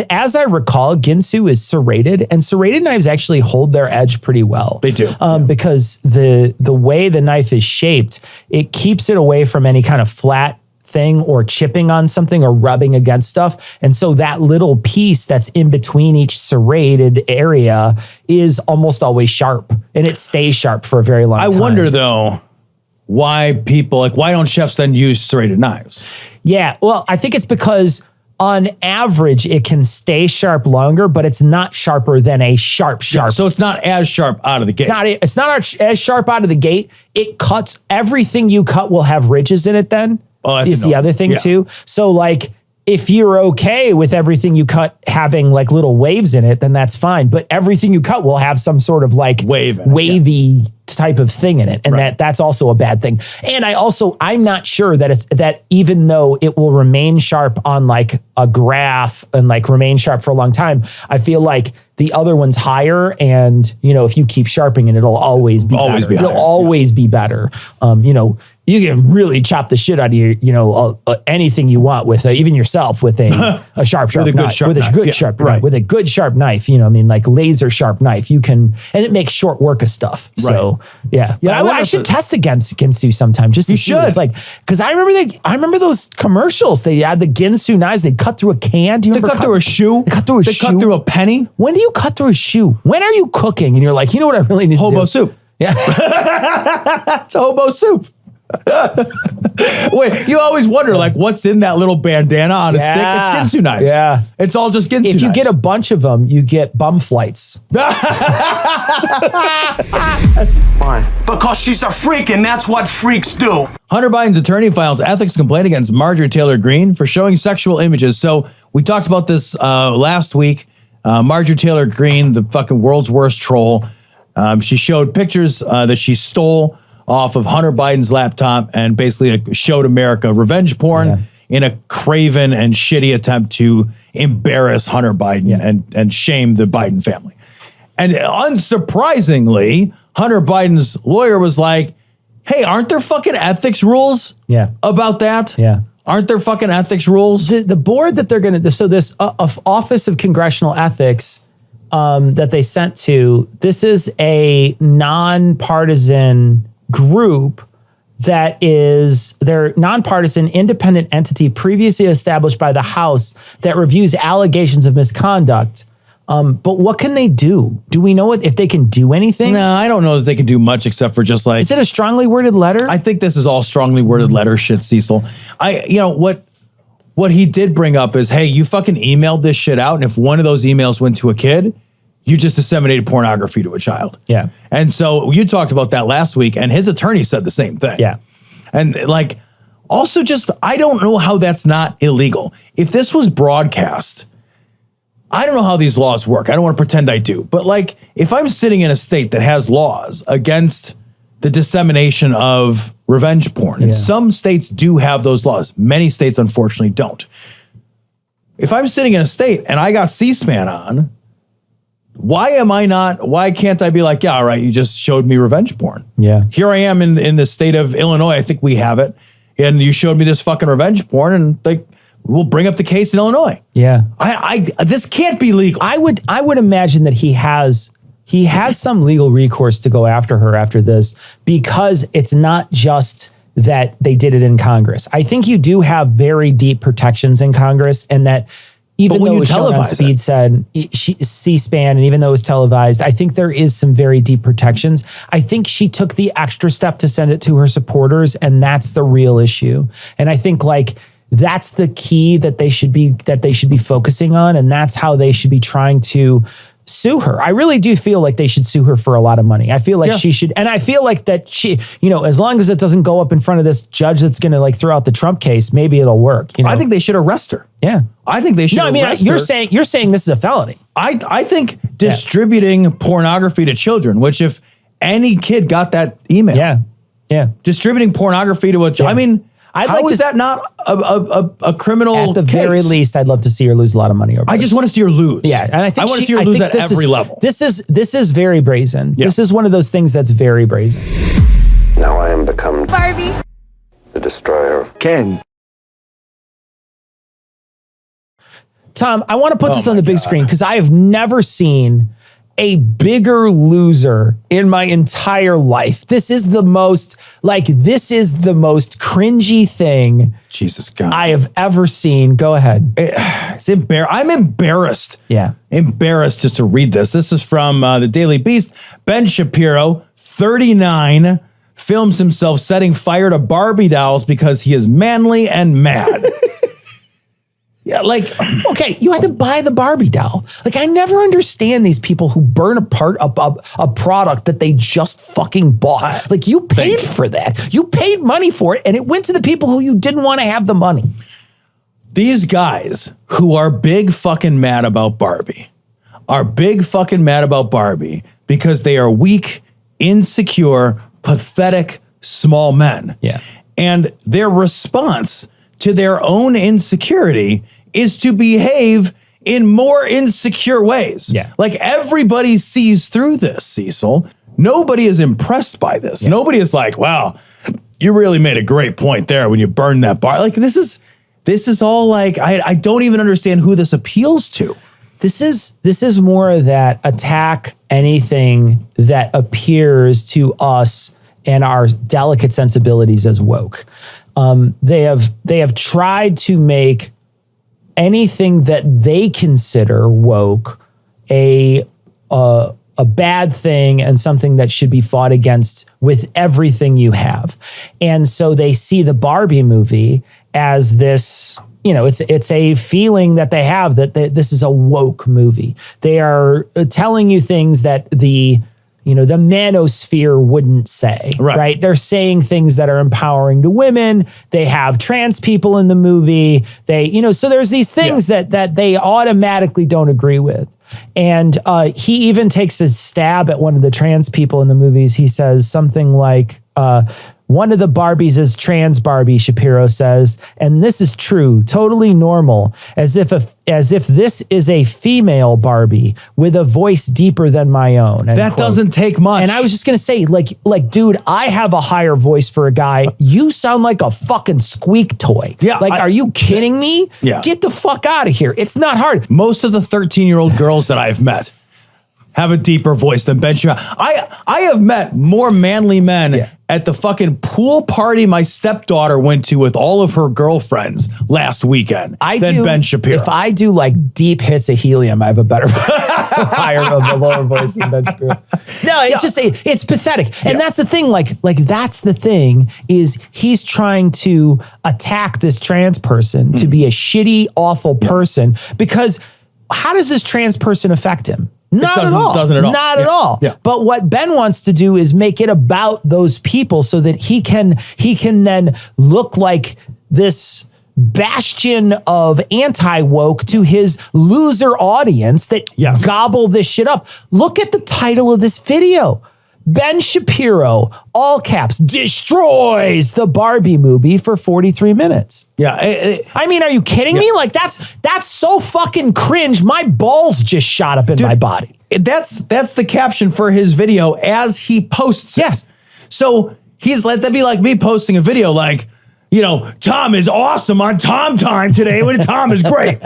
as I recall, Ginsu is serrated, and serrated knives actually hold their edge pretty well. They do. Because the way the knife is shaped, it keeps it away from any kind of flat thing or chipping on something or rubbing against stuff. And so that little piece that's in between each serrated area is almost always sharp, and it stays sharp for a very long time. I wonder, though, why don't chefs then use serrated knives? Yeah, well, I think it's because on average, it can stay sharp longer, but it's not sharper than a sharp. So it's not as sharp out of the gate. It's not as sharp out of the gate. It cuts, everything you cut will have ridges in it then. Is the other thing too. So like, if you're okay with everything you cut having like little waves in it, then that's fine. But everything you cut will have some sort of like wavy type of thing in it. And that's also a bad thing. And I'm not sure that even though it will remain sharp on like a graph and like remain sharp for a long time, I feel like the other one's higher, and if you keep sharpening it, it'll always be better. It'll always be better. You can really chop the shit out of your, anything you want with even yourself with a sharp knife. With a good sharp knife, like laser sharp knife, you can, and it makes short work of stuff. Right. So yeah. I should test against Ginsu sometime just to see what it's like. Because I remember those commercials. They had the Ginsu knives. They cut through a can. Do you remember? They cut through a shoe. They cut through a shoe. They cut through a penny. When do you cut through a shoe? When are you cooking and you're like, you know what I really need to do? Hobo soup. Yeah. It's a hobo soup. Wait, you always wonder like what's in that little bandana on a stick? It's Ginsu knives. Yeah. It's all just Ginsu knives. If you get a bunch of them, you get bum flights. Why? Because she's a freak, and that's what freaks do. Hunter Biden's attorney files ethics complaint against Marjorie Taylor Greene for showing sexual images. So we talked about this last week. Marjorie Taylor Greene, the fucking world's worst troll. She showed pictures that she stole off of Hunter Biden's laptop and basically showed America revenge porn in a craven and shitty attempt to embarrass Hunter Biden and shame the Biden family. And unsurprisingly, Hunter Biden's lawyer was like, hey, aren't there fucking ethics rules about that? Yeah. Aren't there fucking ethics rules? The board that they're going to, so this Office of Congressional Ethics that they sent to, this is a nonpartisan group that is their nonpartisan independent entity previously established by the House that reviews allegations of misconduct. But what can they do? Do we know if they can do anything? No, I don't know that they can do much except for just like... Is it a strongly worded letter? I think this is all strongly worded letter shit, Cecil. What he did bring up is, hey, you fucking emailed this shit out, and if one of those emails went to a kid, you just disseminated pornography to a child. Yeah. And so you talked about that last week, and his attorney said the same thing. Yeah. And like, also just, I don't know how that's not illegal. If this was broadcast... I don't know how these laws work. I don't want to pretend I do. But like, if I'm sitting in a state that has laws against the dissemination of revenge porn, and some states do have those laws, many states unfortunately don't. If I'm sitting in a state and I got C-SPAN on, why can't I be like, yeah, all right, you just showed me revenge porn. Yeah. Here I am in the state of Illinois, I think we have it, and you showed me this fucking revenge porn, and like, we'll bring up the case in Illinois. Yeah. This can't be legal. I would imagine that he has some legal recourse to go after her after this, because it's not just that they did it in Congress. I think you do have very deep protections in Congress, and that even though it was shown on C-SPAN, and even though it was televised, I think there is some very deep protections. I think she took the extra step to send it to her supporters, and that's the real issue. And I think like, that's the key that they should be focusing on, and that's how they should be trying to sue her. I really do feel like they should sue her for a lot of money. I feel like she should, and I feel like that she, as long as it doesn't go up in front of this judge that's going to like throw out the Trump case, maybe it'll work. I think they should arrest her. Yeah, I think they should. No, I mean, you're saying this is a felony. I think distributing pornography to children, which if any kid got that email, distributing pornography to a child, I mean. How is that not a criminal case? At the very least, I'd love to see her lose a lot of money over this. I just want to see her lose. Yeah, and I want to see her lose at every level. This is very brazen. Yeah. This is one of those things that's very brazen. Now I am become Barbie, the destroyer of Ken. Tom, I want to put this on the big screen because I have never seen a bigger loser in my entire life. This is the most cringy thing Jesus God I have ever seen. Go ahead. I'm embarrassed. Yeah. Embarrassed just to read this. This is from the Daily Beast. Ben Shapiro, 39, films himself setting fire to Barbie dolls because he is manly and mad. Yeah, like, okay, you had to buy the Barbie doll. Like, I never understand these people who burn apart a product that they just fucking bought. Like, you paid for that. You paid money for it, and it went to the people who you didn't want to have the money. These guys who are big fucking mad about Barbie are big fucking mad about Barbie because they are weak, insecure, pathetic, small men. Yeah. And their response to their own insecurity is to behave in more insecure ways. Yeah. Like everybody sees through this, Cecil. Nobody is impressed by this. Yeah. Nobody is like, wow, you really made a great point there when you burned that bar. Like this is all like, I don't even understand who this appeals to. This is more of that attack anything that appears to us and our delicate sensibilities as woke. They have tried to make anything that they consider woke a bad thing and something that should be fought against with everything you have. And so they see the Barbie movie as this, it's a feeling that they have that this is a woke movie. They are telling you things that the manosphere wouldn't say, right? They're saying things that are empowering to women. They have trans people in the movie. So there's these things that they automatically don't agree with. And he even takes a stab at one of the trans people in the movies. He says something like, One of the Barbies is trans Barbie, Shapiro says, and this is true, totally normal, as if this is a female Barbie with a voice deeper than my own. That doesn't take much. And I was just gonna say, like, dude, I have a higher voice for a guy. You sound like a fucking squeak toy. Yeah, like, are you kidding me? Yeah. Get the fuck out of here. It's not hard. Most of the 13-year-old girls that I've met have a deeper voice than Ben Shapiro. I have met more manly men at the fucking pool party my stepdaughter went to with all of her girlfriends last weekend than Ben Shapiro. If I do like deep hits of helium, I have a better a lower voice than Ben Shapiro. No, it's pathetic. And that's the thing, like that's the thing, is he's trying to attack this trans person to be a shitty, awful person, because how does this trans person affect him? Not at all. Doesn't at all. Not at all. Yeah. But what Ben wants to do is make it about those people so that he can then look like this bastion of anti-woke to his loser audience that gobble this shit up. Look at the title of this video. Ben Shapiro, all caps, destroys the Barbie movie for 43 minutes. Yeah. I mean, are you kidding me? Like, that's so fucking cringe. My balls just shot up in my body. That's the caption for his video as he posts it. Yes. So he's that'd be like me posting a video like, you know, Tom is awesome on Tom Time today when Tom is great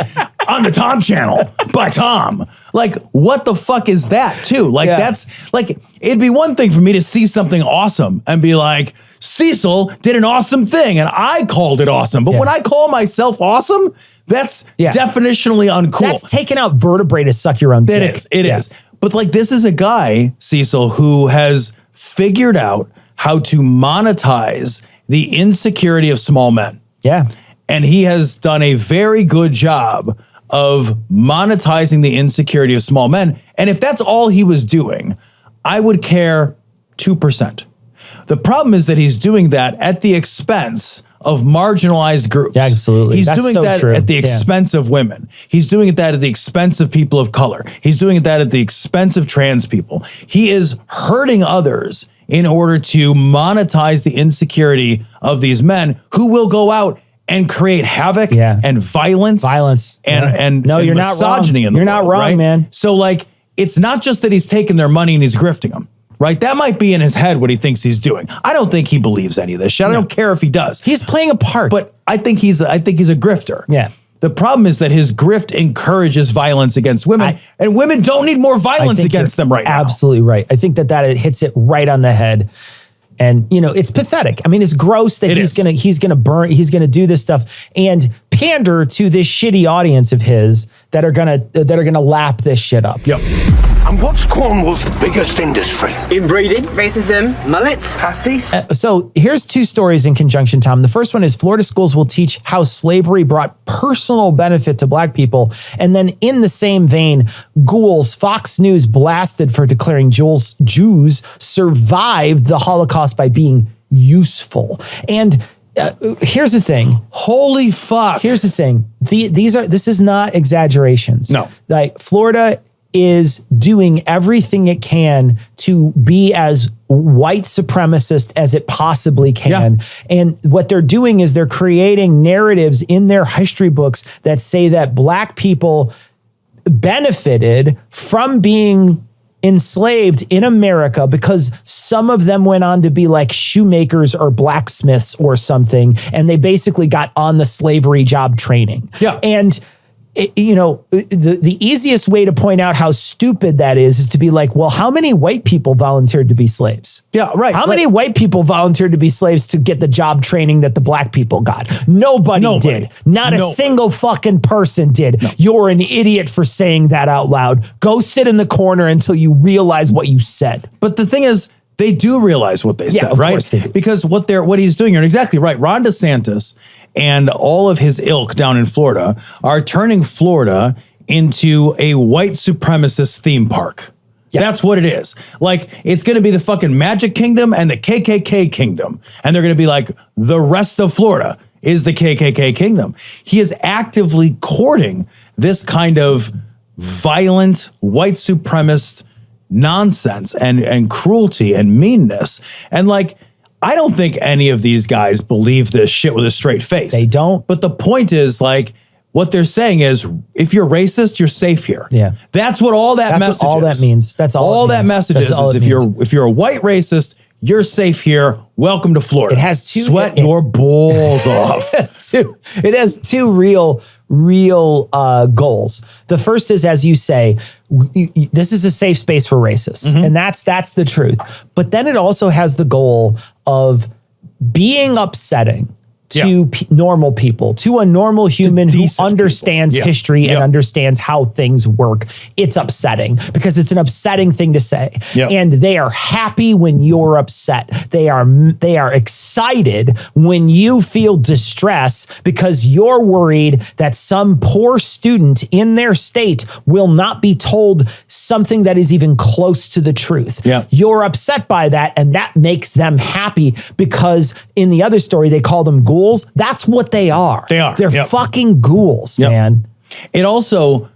on the Tom channel by Tom. Like, what the fuck is that too? Like, that's like, it'd be one thing for me to see something awesome and be like, Cecil did an awesome thing and I called it awesome. But when I call myself awesome, that's definitionally uncool. That's taking out vertebrae to suck your own dick. It is. But like, this is a guy, Cecil, who has figured out how to monetize the insecurity of small men. Yeah. And he has done a very good job of monetizing the insecurity of small men. And if that's all he was doing, I would care 2%. The problem is that he's doing that at the expense of marginalized groups. Yeah, absolutely. He's doing that at the expense of women. He's doing that at the expense of people of color. He's doing that at the expense of trans people. He is hurting others in order to monetize the insecurity of these men who will go out and create havoc and violence. And no, you're misogyny not wrong. in the You're world, not wrong, right? man. So like, it's not just that he's taking their money and he's grifting them. Right? That might be in his head what he thinks he's doing. I don't think he believes any of this shit. I don't care if he does. He's playing a part. But I think he's a grifter. Yeah. The problem is that his grift encourages violence against women, and women don't need more violence against them right now. Absolutely right. I think that hits it right on the head. And, you know, it's pathetic. I mean, it's gross that he's gonna do this stuff and pander to this shitty audience of his that are gonna lap this shit up. Yep. And what's Cornwall's biggest industry? Inbreeding, racism, mullets, pasties. So here's two stories in conjunction, Tom. The first one is Florida schools will teach how slavery brought personal benefit to black people. And then in the same vein, ghouls, Fox News blasted for declaring Jews survived the Holocaust by being useful. And here's the thing. Holy fuck. Here's the thing. This is not exaggerations. No. Like, Florida is doing everything it can to be as white supremacist as it possibly can. Yeah. And what they're doing is they're creating narratives in their history books that say that black people benefited from being enslaved in America because some of them went on to be like shoemakers or blacksmiths or something, and they basically got on the slavery job training. Yeah. And the easiest way to point out how stupid that is to be like, well, how many white people volunteered to be slaves? Yeah, right. How many white people volunteered to be slaves to get the job training that the black people got? Nobody did. Not a single fucking person did. No. You're an idiot for saying that out loud. Go sit in the corner until you realize what you said. But the thing is, they do realize what they said, right? Course they do. Because what he's doing, you're exactly right. Ron DeSantis and all of his ilk down in Florida are turning Florida into a white supremacist theme park. Yeah. That's what it is. Like, it's going to be the fucking Magic Kingdom and the KKK Kingdom. And they're going to be like, the rest of Florida is the KKK Kingdom. He is actively courting this kind of violent white supremacist nonsense and cruelty and meanness. And like, I don't think any of these guys believe this shit with a straight face. They don't. But the point is, like, what they're saying is, if you're racist, you're safe here. Yeah. That's what all that message is. All that means. That's all that message is if you're a white racist, you're safe here. Welcome to Florida. It has two. Sweat your balls off. It has two real goals. The first is, as you say, this is a safe space for racists, and that's the truth. But then it also has the goal of being upsetting to normal people, to a normal human who understands history and understands how things work. It's upsetting because it's an upsetting thing to say. And they are happy when you're upset. They are excited when you feel distress because you're worried that some poor student in their state will not be told something that is even close to the truth. You're upset by that, and that makes them happy because in the other story, they call them ghouls. That's what they are. They are. They're fucking ghouls, man. It also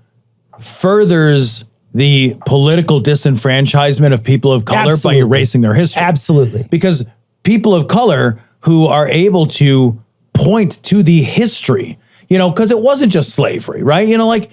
furthers the political disenfranchisement of people of color by erasing their history. Absolutely. Because people of color who are able to point to the history, you know, because it wasn't just slavery, right? You know, like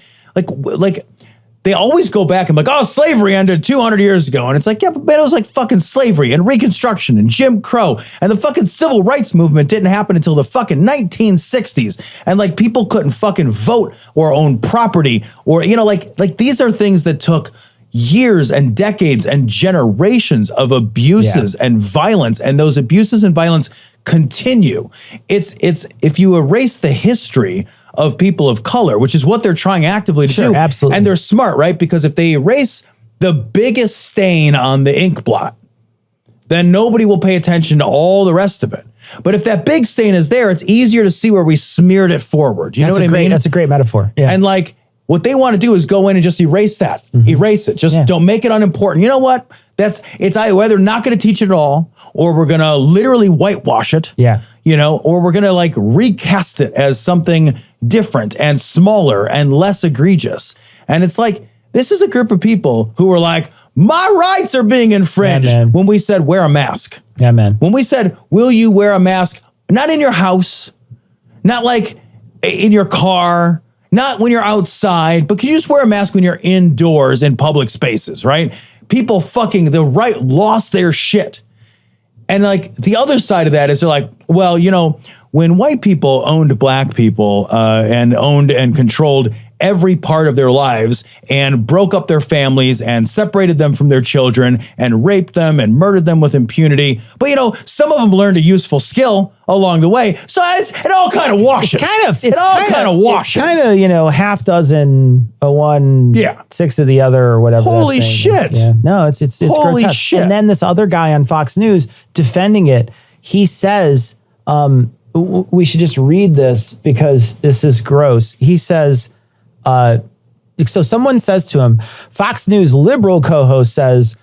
they always go back and like, oh, slavery ended 200 years ago. And it's like, yeah, but it was like fucking slavery and Reconstruction and Jim Crow. And the fucking civil rights movement didn't happen until the fucking 1960s. And like people couldn't fucking vote or own property or, you know, like these are things that took years and decades and generations of abuses and violence. And those abuses and violence continue. It's if you erase the history of people of color, which is what they're trying actively to do. Absolutely. And they're smart, right? Because if they erase the biggest stain on the ink blot, then nobody will pay attention to all the rest of it. But if that big stain is there, it's easier to see where we smeared it forward. You know what I mean? That's a great metaphor. Yeah. And like, what they want to do is go in and just erase that. Erase it. Just don't make it unimportant. You know what? It's either not going to teach it at all, or we're going to literally whitewash it. Yeah. You know, or we're going to like recast it as something different and smaller and less egregious. And it's like, this is a group of people who are like, my rights are being infringed when we said wear a mask. Yeah, man. When we said, will you wear a mask? Not in your house, not like in your car, not when you're outside, but can you just wear a mask when you're indoors in public spaces, right? People lost their shit. And like the other side of that is they're like, well, you know, when white people owned black people and owned and controlled every part of their lives and broke up their families and separated them from their children and raped them and murdered them with impunity. But, you know, some of them learned a useful skill along the way. So it all kind of washes. It all kind of washes. It's kind of, you know, half dozen of one, six of the other or whatever. Holy shit. Yeah. No, it's holy grotesque. shit. And then this other guy on Fox News defending it, he says, we should just read this because this is gross. He says, so someone says to him, Fox News liberal co-host says,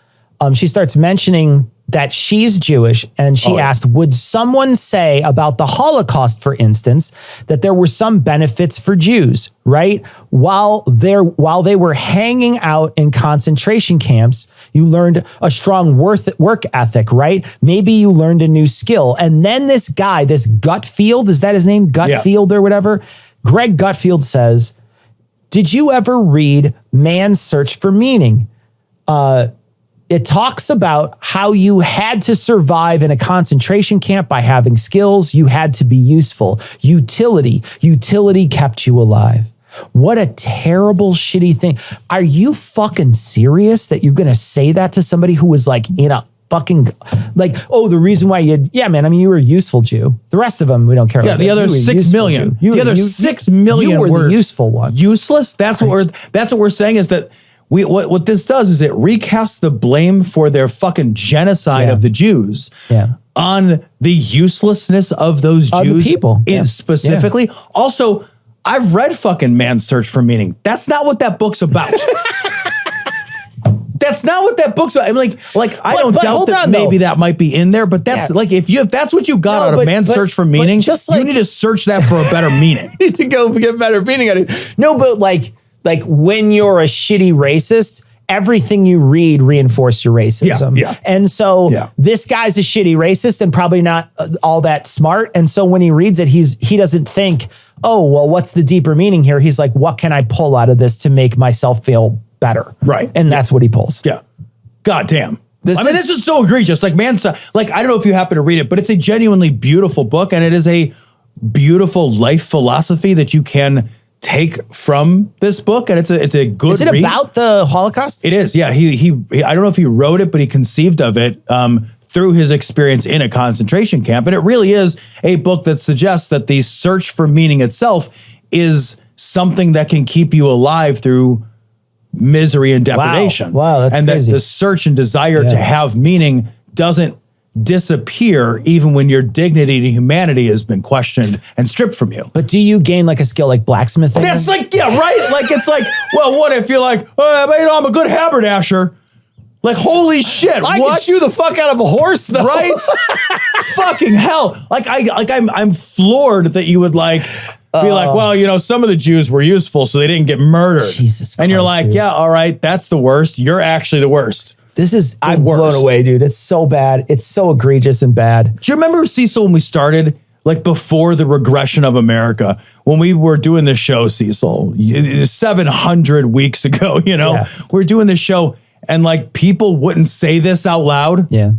she starts mentioning that she's Jewish, and she asked, would someone say about the Holocaust, for instance, that there were some benefits for Jews, right? While they were hanging out in concentration camps, you learned a strong work ethic, right? Maybe you learned a new skill. And then this guy, this Gutfield, is that his name? Gutfield or whatever? Greg Gutfield says, did you ever read Man's Search for Meaning? It talks about how you had to survive in a concentration camp by having skills. You had to be useful. Utility kept you alive. What a terrible, shitty thing. Are you fucking serious that you're going to say that to somebody who was like in a fucking, like, oh, the reason why man, I mean, you were a useful Jew. The rest of them, we don't care about. The other 6 million. The other 6 million were the useful one. Useless? That's what we're saying is that what this does is it recasts the blame for their fucking genocide of the Jews on the uselessness of those Jews, the people specifically. Also, I've read fucking Man's Search for Meaning. That's not what that book's about. That's not what that book's about. I mean, I don't doubt that maybe that might be in there, but that's like if that's what you got out of Man's Search for Meaning, you need to search that for a better meaning. You need to go get better meaning out of it. No, but like when you're a shitty racist everything you read reinforce your racism. Yeah. And so this guy's a shitty racist and probably not all that smart. And so when he reads it, he doesn't think, oh, well, what's the deeper meaning here? He's like, what can I pull out of this to make myself feel better? Right. And that's what he pulls. Yeah. God damn. This is so egregious. Like, man, like, I don't know if you happen to read it, but it's a genuinely beautiful book, and it is a beautiful life philosophy that you can take from this book, and it's a good Is it read. about the Holocaust? It is, yeah. He I don't know if he wrote it, but he conceived of it through his experience in a concentration camp, and it really is a book that suggests that the search for meaning itself is something that can keep you alive through misery and deprivation. Wow, that's and crazy. that the search and desire to have meaning doesn't disappear even when your dignity to humanity has been questioned and stripped from you. But do you gain like a skill like blacksmithing? That's like, yeah, right? Like, it's like, well, what if you're like, I'm a good haberdasher? Like, holy shit, I what? can shoe the fuck out of a horse, though. Right? Fucking hell. I'm floored that you would like be like, well, you know, some of the Jews were useful, so they didn't get murdered. Jesus Christ, and you're like, dude. yeah, all right, that's the worst. You're actually the worst. I'm blown away, dude. It's so bad. It's so egregious and bad. Do you remember, Cecil, when we started, like before the regression of America, when we were doing this show, Cecil, 700 weeks ago, you know, we were doing this show, and like people wouldn't say this out loud. Yeah.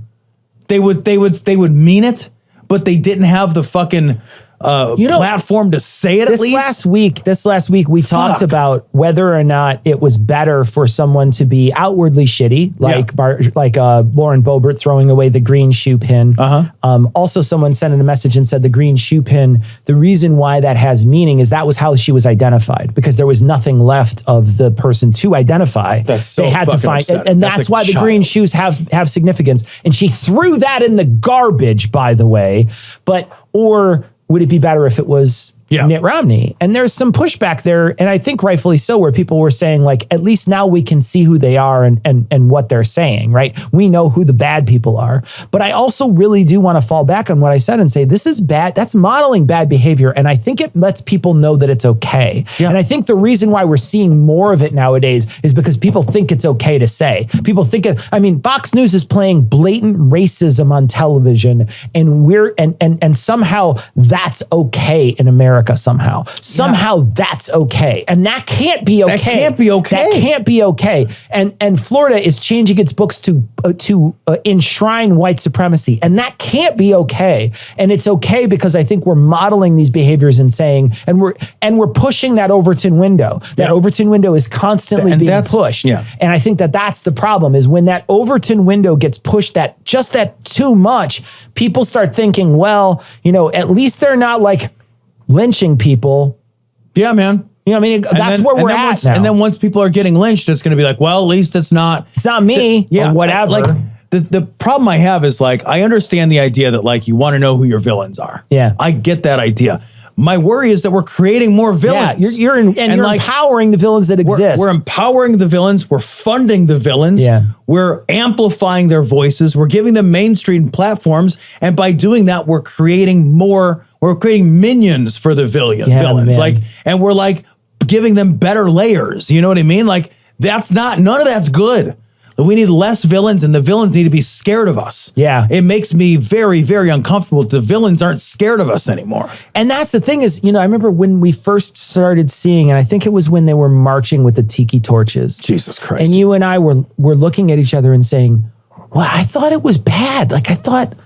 They would mean it, but they didn't have the fucking platform to say it at least. This last week, we talked about whether or not it was better for someone to be outwardly shitty, like Lauren Boebert throwing away the green shoe pin. Also, someone sent in a message and said the green shoe pin, the reason why that has meaning is that was how she was identified, because there was nothing left of the person to identify. That's so they had to fucking find, upsetting. and that's why the green shoes have significance. And she threw that in the garbage, by the way. Or would it be better if it was Mitt Romney? And there's some pushback there, and I think rightfully so, where people were saying, like, at least now we can see who they are and what they're saying, right? We know who the bad people are. But I also really do want to fall back on what I said and say, this is bad. That's modeling bad behavior. And I think it lets people know that it's okay. Yeah. And I think the reason why we're seeing more of it nowadays is because people think it's okay to say. People think Fox News is playing blatant racism on television, and somehow that's okay in America. Somehow that's okay, and that can't be okay. That can't be okay. That can't be okay. And Florida is changing its books to enshrine white supremacy, and that can't be okay. And it's okay because I think we're modeling these behaviors and saying, and we're pushing that Overton window. That Overton window is constantly being pushed. Yeah. And I think that's the problem, is when that Overton window gets pushed that too much, people start thinking, well, you know, at least they're not like lynching people. Yeah, man. You know what I mean? That's where we're at now. And then once people are getting lynched, it's going to be like, well, at least it's not me or whatever. Like, the problem I have is, like, I understand the idea that, like, you want to know who your villains are. Yeah. I get that idea. My worry is that we're creating more villains. Yeah, you're empowering the villains that exist. We're empowering the villains. We're funding the villains. Yeah. We're amplifying their voices. We're giving them mainstream platforms. And by doing that, we're creating minions for the villains. Man. And we're like giving them better layers. You know what I mean? Like, none of that's good. We need less villains, and the villains need to be scared of us. Yeah. It makes me very, very uncomfortable. The villains aren't scared of us anymore. And that's the thing is, you know, I remember when we first started seeing, and I think it was when they were marching with the tiki torches. Jesus Christ. And you and I were looking at each other and saying, well, I thought it was bad. Like, I thought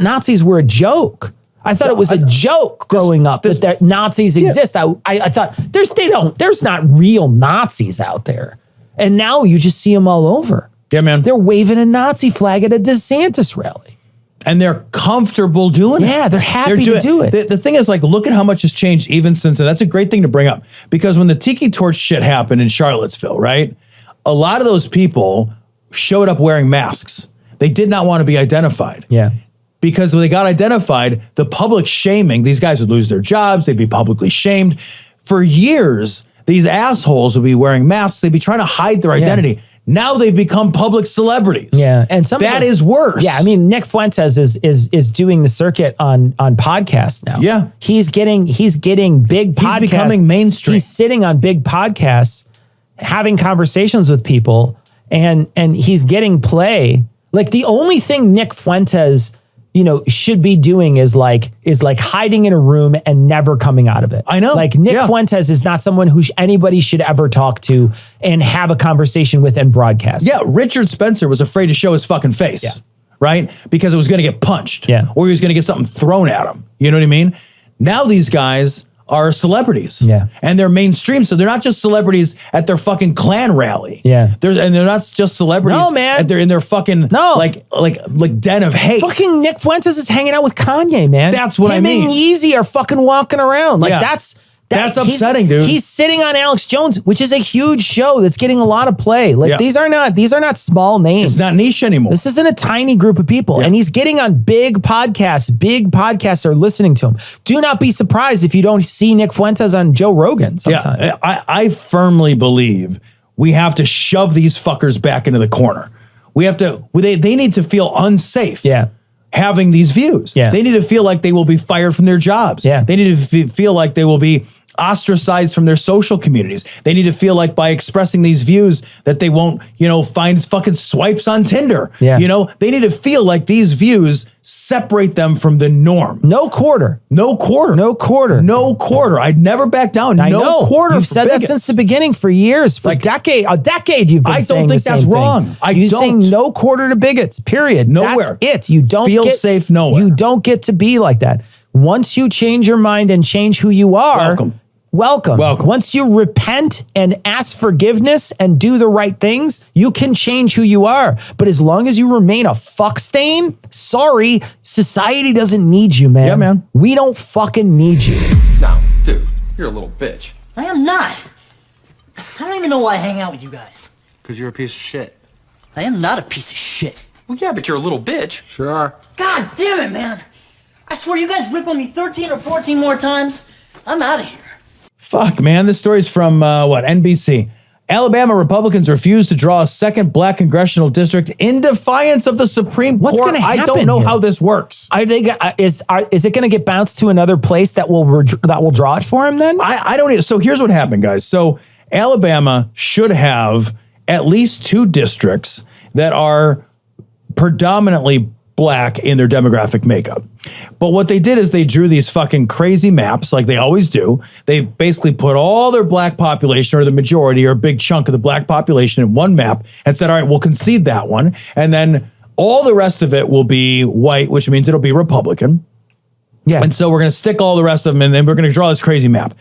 Nazis were a joke. I thought it was a joke growing up that Nazis exist. I thought there's not real Nazis out there. And now you just see them all over. Yeah, man. They're waving a Nazi flag at a DeSantis rally. And they're comfortable doing it. Yeah, they're happy to do it. The thing is, like, look at how much has changed even since then. That's a great thing to bring up. Because when the Tiki Torch shit happened in Charlottesville, right? A lot of those people showed up wearing masks. They did not want to be identified. Yeah. Because when they got identified, the public shaming, these guys would lose their jobs. They'd be publicly shamed. For years, these assholes would be wearing masks. They'd be trying to hide their identity. Yeah. Now they've become public celebrities. Yeah, and that is worse. Yeah, I mean, Nick Fuentes is doing the circuit on podcasts now. Yeah, he's getting big podcasts. He's becoming mainstream. He's sitting on big podcasts, having conversations with people and he's getting play. Like the only thing Nick Fuentes, should be doing is like hiding in a room and never coming out of it. I know. Like Nick Fuentes is not someone who anybody should ever talk to and have a conversation with and broadcast. Yeah, Richard Spencer was afraid to show his fucking face, right? Because it was going to get punched, or he was going to get something thrown at him. You know what I mean? Now these guys are celebrities, and they're mainstream, so they're not just celebrities at their fucking Klan rally, they're not just celebrities. No, man, they're in their fucking like den of hate. Fucking Nick Fuentes is hanging out with Kanye, man. That's what I mean. Him and Yeezy are fucking walking around like that's upsetting, dude. He's sitting on Alex Jones, which is a huge show that's getting a lot of play. Like these are not small names. It's not niche anymore. This isn't a tiny group of people. And he's getting on big podcasts. Big podcasts are listening to him. Do not be surprised if you don't see Nick Fuentes on Joe Rogan sometime. Yeah, I firmly believe we have to shove these fuckers back into the corner. We have to, they need to feel unsafe. Having these views. They need to feel like they will be fired from their jobs. They need to feel like they will be ostracized from their social communities. They need to feel like by expressing these views that they won't, find fucking swipes on Tinder. They need to feel like these views separate them from the norm. No quarter. I'd never back down. No quarter. You've said that since the beginning for years. For a decade you've been saying the same thing. I don't think that's wrong. You're saying no quarter to bigots, period. Nowhere. That's it. You don't feel safe nowhere. You don't get to be like that. Once you change your mind and change who you are, welcome. Once you repent and ask forgiveness and do the right things, you can change who you are. But as long as you remain a fuck stain, sorry, society doesn't need you, man. Yeah, man. We don't fucking need you. No, dude, you're a little bitch. I am not. I don't even know why I hang out with you guys. Because you're a piece of shit. I am not a piece of shit. Well, yeah, but you're a little bitch. Sure. God damn it, man. I swear you guys rip on me 13 or 14 more times, I'm out of here. Fuck, man. This story's from, NBC. Alabama Republicans refuse to draw a second black congressional district in defiance of the Supreme Court. What's going to happen? I don't know how this works. Is it going to get bounced to another place that will draw it for him then? I don't. So here's what happened, guys. So Alabama should have at least 2 districts that are predominantly black in their demographic makeup. But what they did is they drew these fucking crazy maps like they always do. They basically put all their black population or the majority or a big chunk of the black population in one map and said, all right, we'll concede that one. And then all the rest of it will be white, which means it'll be Republican. Yeah. And so we're going to stick all the rest of them and then we're going to draw this crazy map.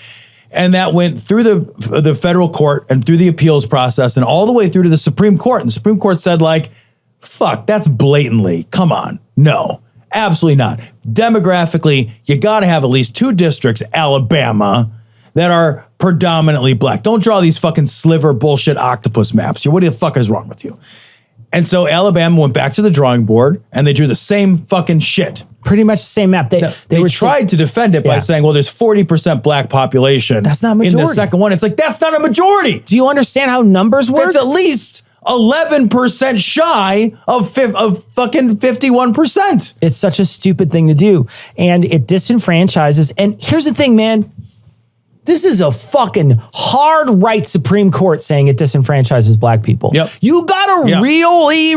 And that went through the federal court and through the appeals process and all the way through to the Supreme Court. And the Supreme Court said like, fuck, that's blatantly, come on, no. Absolutely not. Demographically, you got to have at least 2 districts, Alabama, that are predominantly black. Don't draw these fucking sliver bullshit octopus maps. What the fuck is wrong with you? And so Alabama went back to the drawing board and they drew the same fucking shit. Pretty much the same map. They tried to defend it by saying, well, there's 40% black population. That's not a majority. In the second one. It's like, that's not a majority. Do you understand how numbers work? That's at least 11% shy of fucking 51%. It's such a stupid thing to do. And it disenfranchises. And here's the thing, man. This is a fucking hard right Supreme Court saying it disenfranchises black people. Yep. You gotta really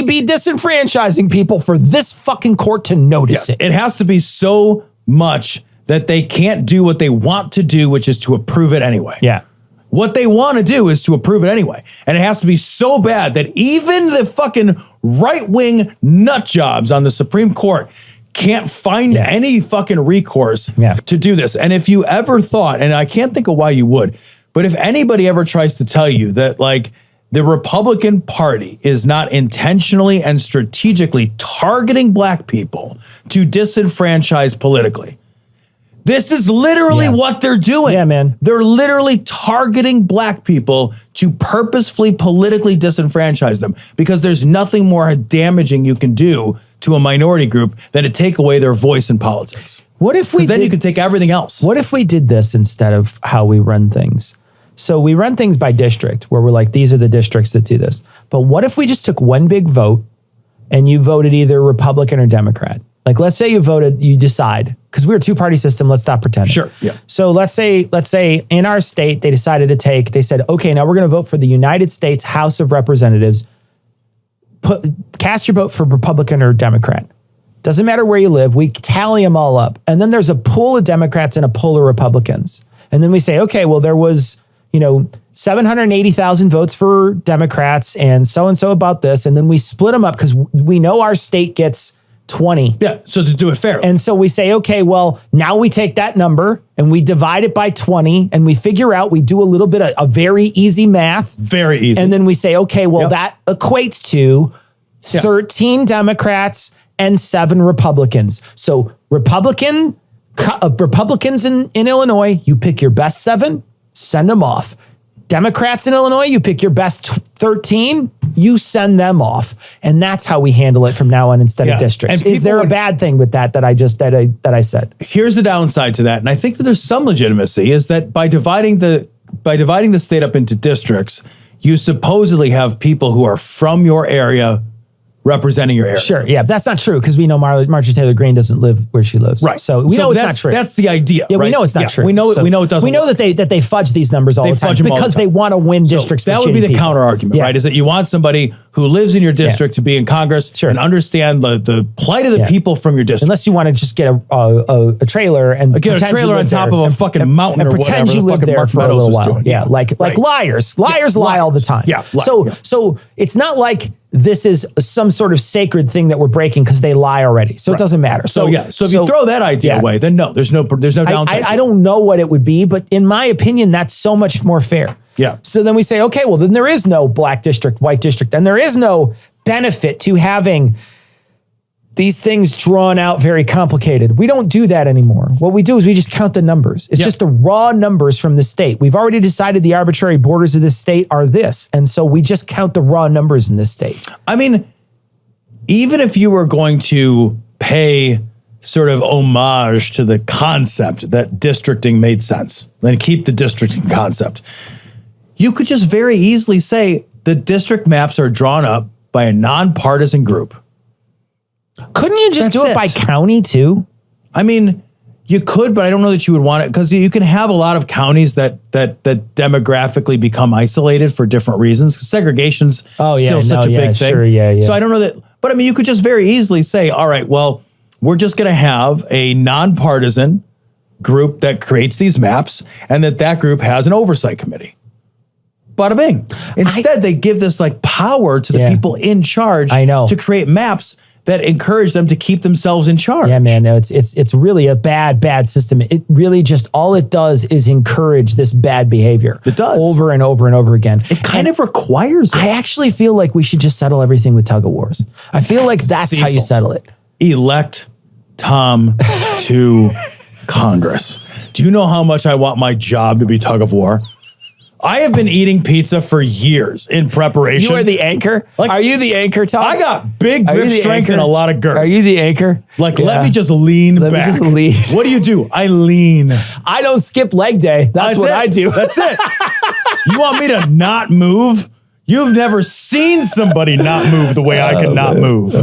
be disenfranchising people for this fucking court to notice it. It has to be so much that they can't do what they want to do, which is to approve it anyway. Yeah. What they want to do is to approve it anyway. And it has to be so bad that even the fucking right-wing nut jobs on the Supreme Court can't find any fucking recourse to do this. And if you ever thought, and I can't think of why you would, but if anybody ever tries to tell you that like the Republican Party is not intentionally and strategically targeting black people to disenfranchise politically, this is literally what they're doing. Yeah, man. They're literally targeting black people to purposefully politically disenfranchise them because there's nothing more damaging you can do to a minority group than to take away their voice in politics. What if we then you can take everything else. What if we did this instead of how we run things? So we run things by district where we're like, these are the districts that do this. But what if we just took one big vote and you voted either Republican or Democrat? Like, let's say you voted, you decide, because we're a two-party system, let's stop pretending. Sure, yeah. So let's say in our state, they decided they said, okay, now we're going to vote for the United States House of Representatives. Cast your vote for Republican or Democrat. Doesn't matter where you live. We tally them all up. And then there's a pool of Democrats and a pool of Republicans. And then we say, okay, well, there was, 780,000 votes for Democrats and so about this. And then we split them up because we know our state gets 20. Yeah, so to do it fairly. And so we say, okay, well, now we take that number and we divide it by 20 and we figure out, we do a little bit of a very easy math. Very easy. And then we say, okay, well, that equates to 13 Democrats and 7 Republicans. So Republicans in Illinois, you pick your best 7, send them off. Democrats in Illinois, you pick your best 13, you send them off. And that's how we handle it from now on instead of districts. And is there a bad thing with that I said? Here's the downside to that. And I think that there's some legitimacy is that by dividing the state up into districts, you supposedly have people who are from your area representing your area. Sure, yeah, that's not true because we know Marjorie Taylor Greene doesn't live where she lives. Right. So we know it's not true. That's the idea. Yeah, right? we know it's not true. We know it doesn't. We know work. that they fudge these numbers all the time because they want to win districts. That for would be shitty the people. counter argument, right? Is that you want somebody who lives in your district to be in Congress and understand the plight of the people from your district. Unless you want to just get a trailer and get a trailer on top of a fucking mountain and or pretend whatever you live there for a little while. Yeah, like liars. Liars lie all the time. Yeah. So it's not like this is some sort of sacred thing that we're breaking because they lie already. So it doesn't matter. So if you throw that idea away, then no, there's no downside. I don't know what it would be, but in my opinion, that's so much more fair. Yeah. So then we say, okay, well, then there is no black district, white district, and there is no benefit to having these things drawn out very complicated. We don't do that anymore. What we do is we just count the numbers. It's just the raw numbers from the state. We've already decided the arbitrary borders of this state are this. And so we just count the raw numbers in this state. I mean, even if you were going to pay sort of homage to the concept that districting made sense, then keep the districting concept, you could just very easily say the district maps are drawn up by a nonpartisan group. Couldn't you just do it by county too? I mean, you could, but I don't know that you would want it because you can have a lot of counties that demographically become isolated for different reasons. Segregation's still such a big thing. Sure, yeah. So I don't know that, but I mean, you could just very easily say, all right, well, we're just going to have a nonpartisan group that creates these maps and that group has an oversight committee. Bada bing. Instead, they give this like power to the people in charge to create maps that encourage them to keep themselves in charge. Yeah, man, no, it's really a bad system. It really just, all it does is encourage this bad behavior. It does. Over and over and over again. It kind of requires it. I actually feel like we should just settle everything with tug of wars. I feel like that's how you settle it. Elect Tom to Congress. Do you know how much I want my job to be tug of war? I have been eating pizza for years in preparation. You are the anchor? Are you the anchor, Tom? I got big grip strength and a lot of girth. Are you the anchor? Let me just lean back. Let me just lean. What do? I lean. I don't skip leg day. That's what I do. That's it. You want me to not move? You've never seen somebody not move the way I can not move.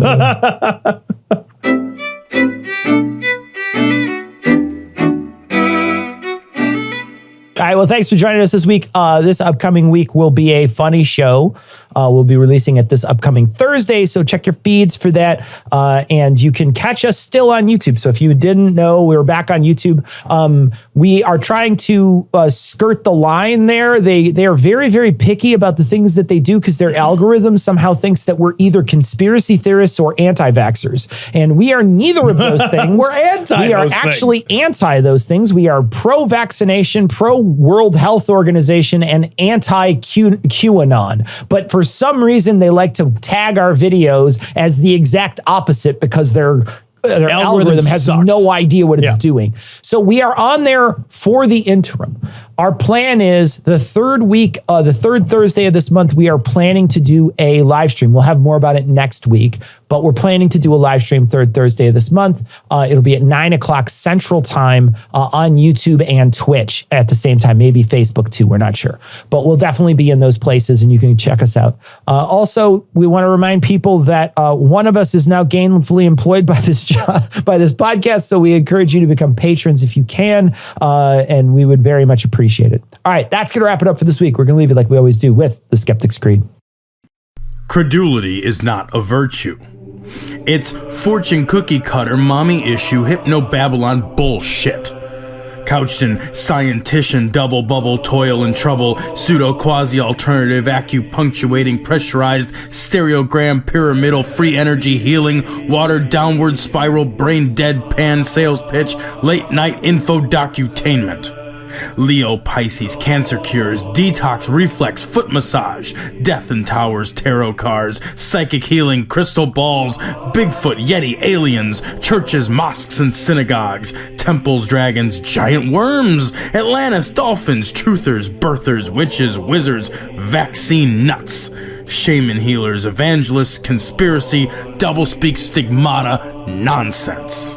All right, well, thanks for joining us this week. This upcoming week will be a funny show. We'll be releasing it this upcoming Thursday, so check your feeds for that. And you can catch us still on YouTube. So if you didn't know, we're back on YouTube. We are trying to skirt the line there. They are very, very picky about the things that they do because their algorithm somehow thinks that we're either conspiracy theorists or anti-vaxxers. And we are neither of those things. We're anti We are those actually things. anti those things. We are pro-vaccination, pro-World Health Organization, and anti-QAnon. But for some reason, they like to tag our videos as the exact opposite because their algorithm has sucks. no idea what it's doing. So we are on there for the interim. our plan is the third Thursday of this month, we are planning to do a live stream. We'll have more about it next week, but we're planning to do a live stream third Thursday of this month. It'll be at 9:00 Central Time on YouTube and Twitch at the same time, maybe Facebook too. We're not sure, but we'll definitely be in those places and you can check us out. Also, we want to remind people that one of us is now gainfully employed by this podcast. So we encourage you to become patrons if you can. And we would very much appreciate it. All right, that's going to wrap it up for this week. We're going to leave it like we always do with the Skeptic's Creed. Credulity is not a virtue. It's fortune cookie cutter, mommy issue, hypno-Babylon bullshit. Couched in scientician, double bubble, toil and trouble, pseudo quasi-alternative, acupunctuating, pressurized, stereogram, pyramidal, free energy healing, water downward spiral, brain deadpan sales pitch, late night info docutainment. Leo, Pisces, cancer cures, detox, reflex, foot massage, death and towers, tarot cards, psychic healing, crystal balls, Bigfoot, Yeti, aliens, churches, mosques and synagogues, temples, dragons, giant worms, Atlantis, dolphins, truthers, birthers, witches, wizards, vaccine nuts, shaman healers, evangelists, conspiracy, doublespeak, stigmata, nonsense.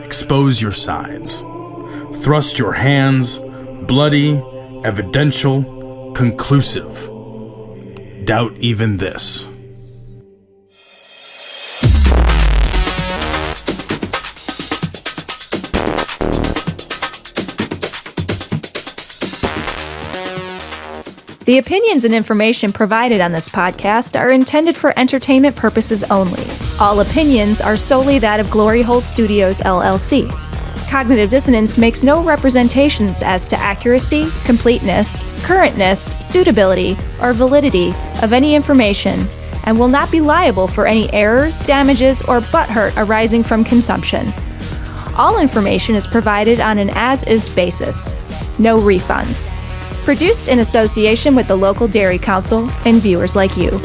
Expose your sides. Thrust your hands, bloody, evidential, conclusive. Doubt even this. The opinions and information provided on this podcast are intended for entertainment purposes only. All opinions are solely that of Glory Hole Studios, LLC. Cognitive Dissonance makes no representations as to accuracy, completeness, currentness, suitability, or validity of any information, and will not be liable for any errors, damages, or butthurt arising from consumption. All information is provided on an as-is basis. No refunds. Produced in association with the local Dairy Council and viewers like you.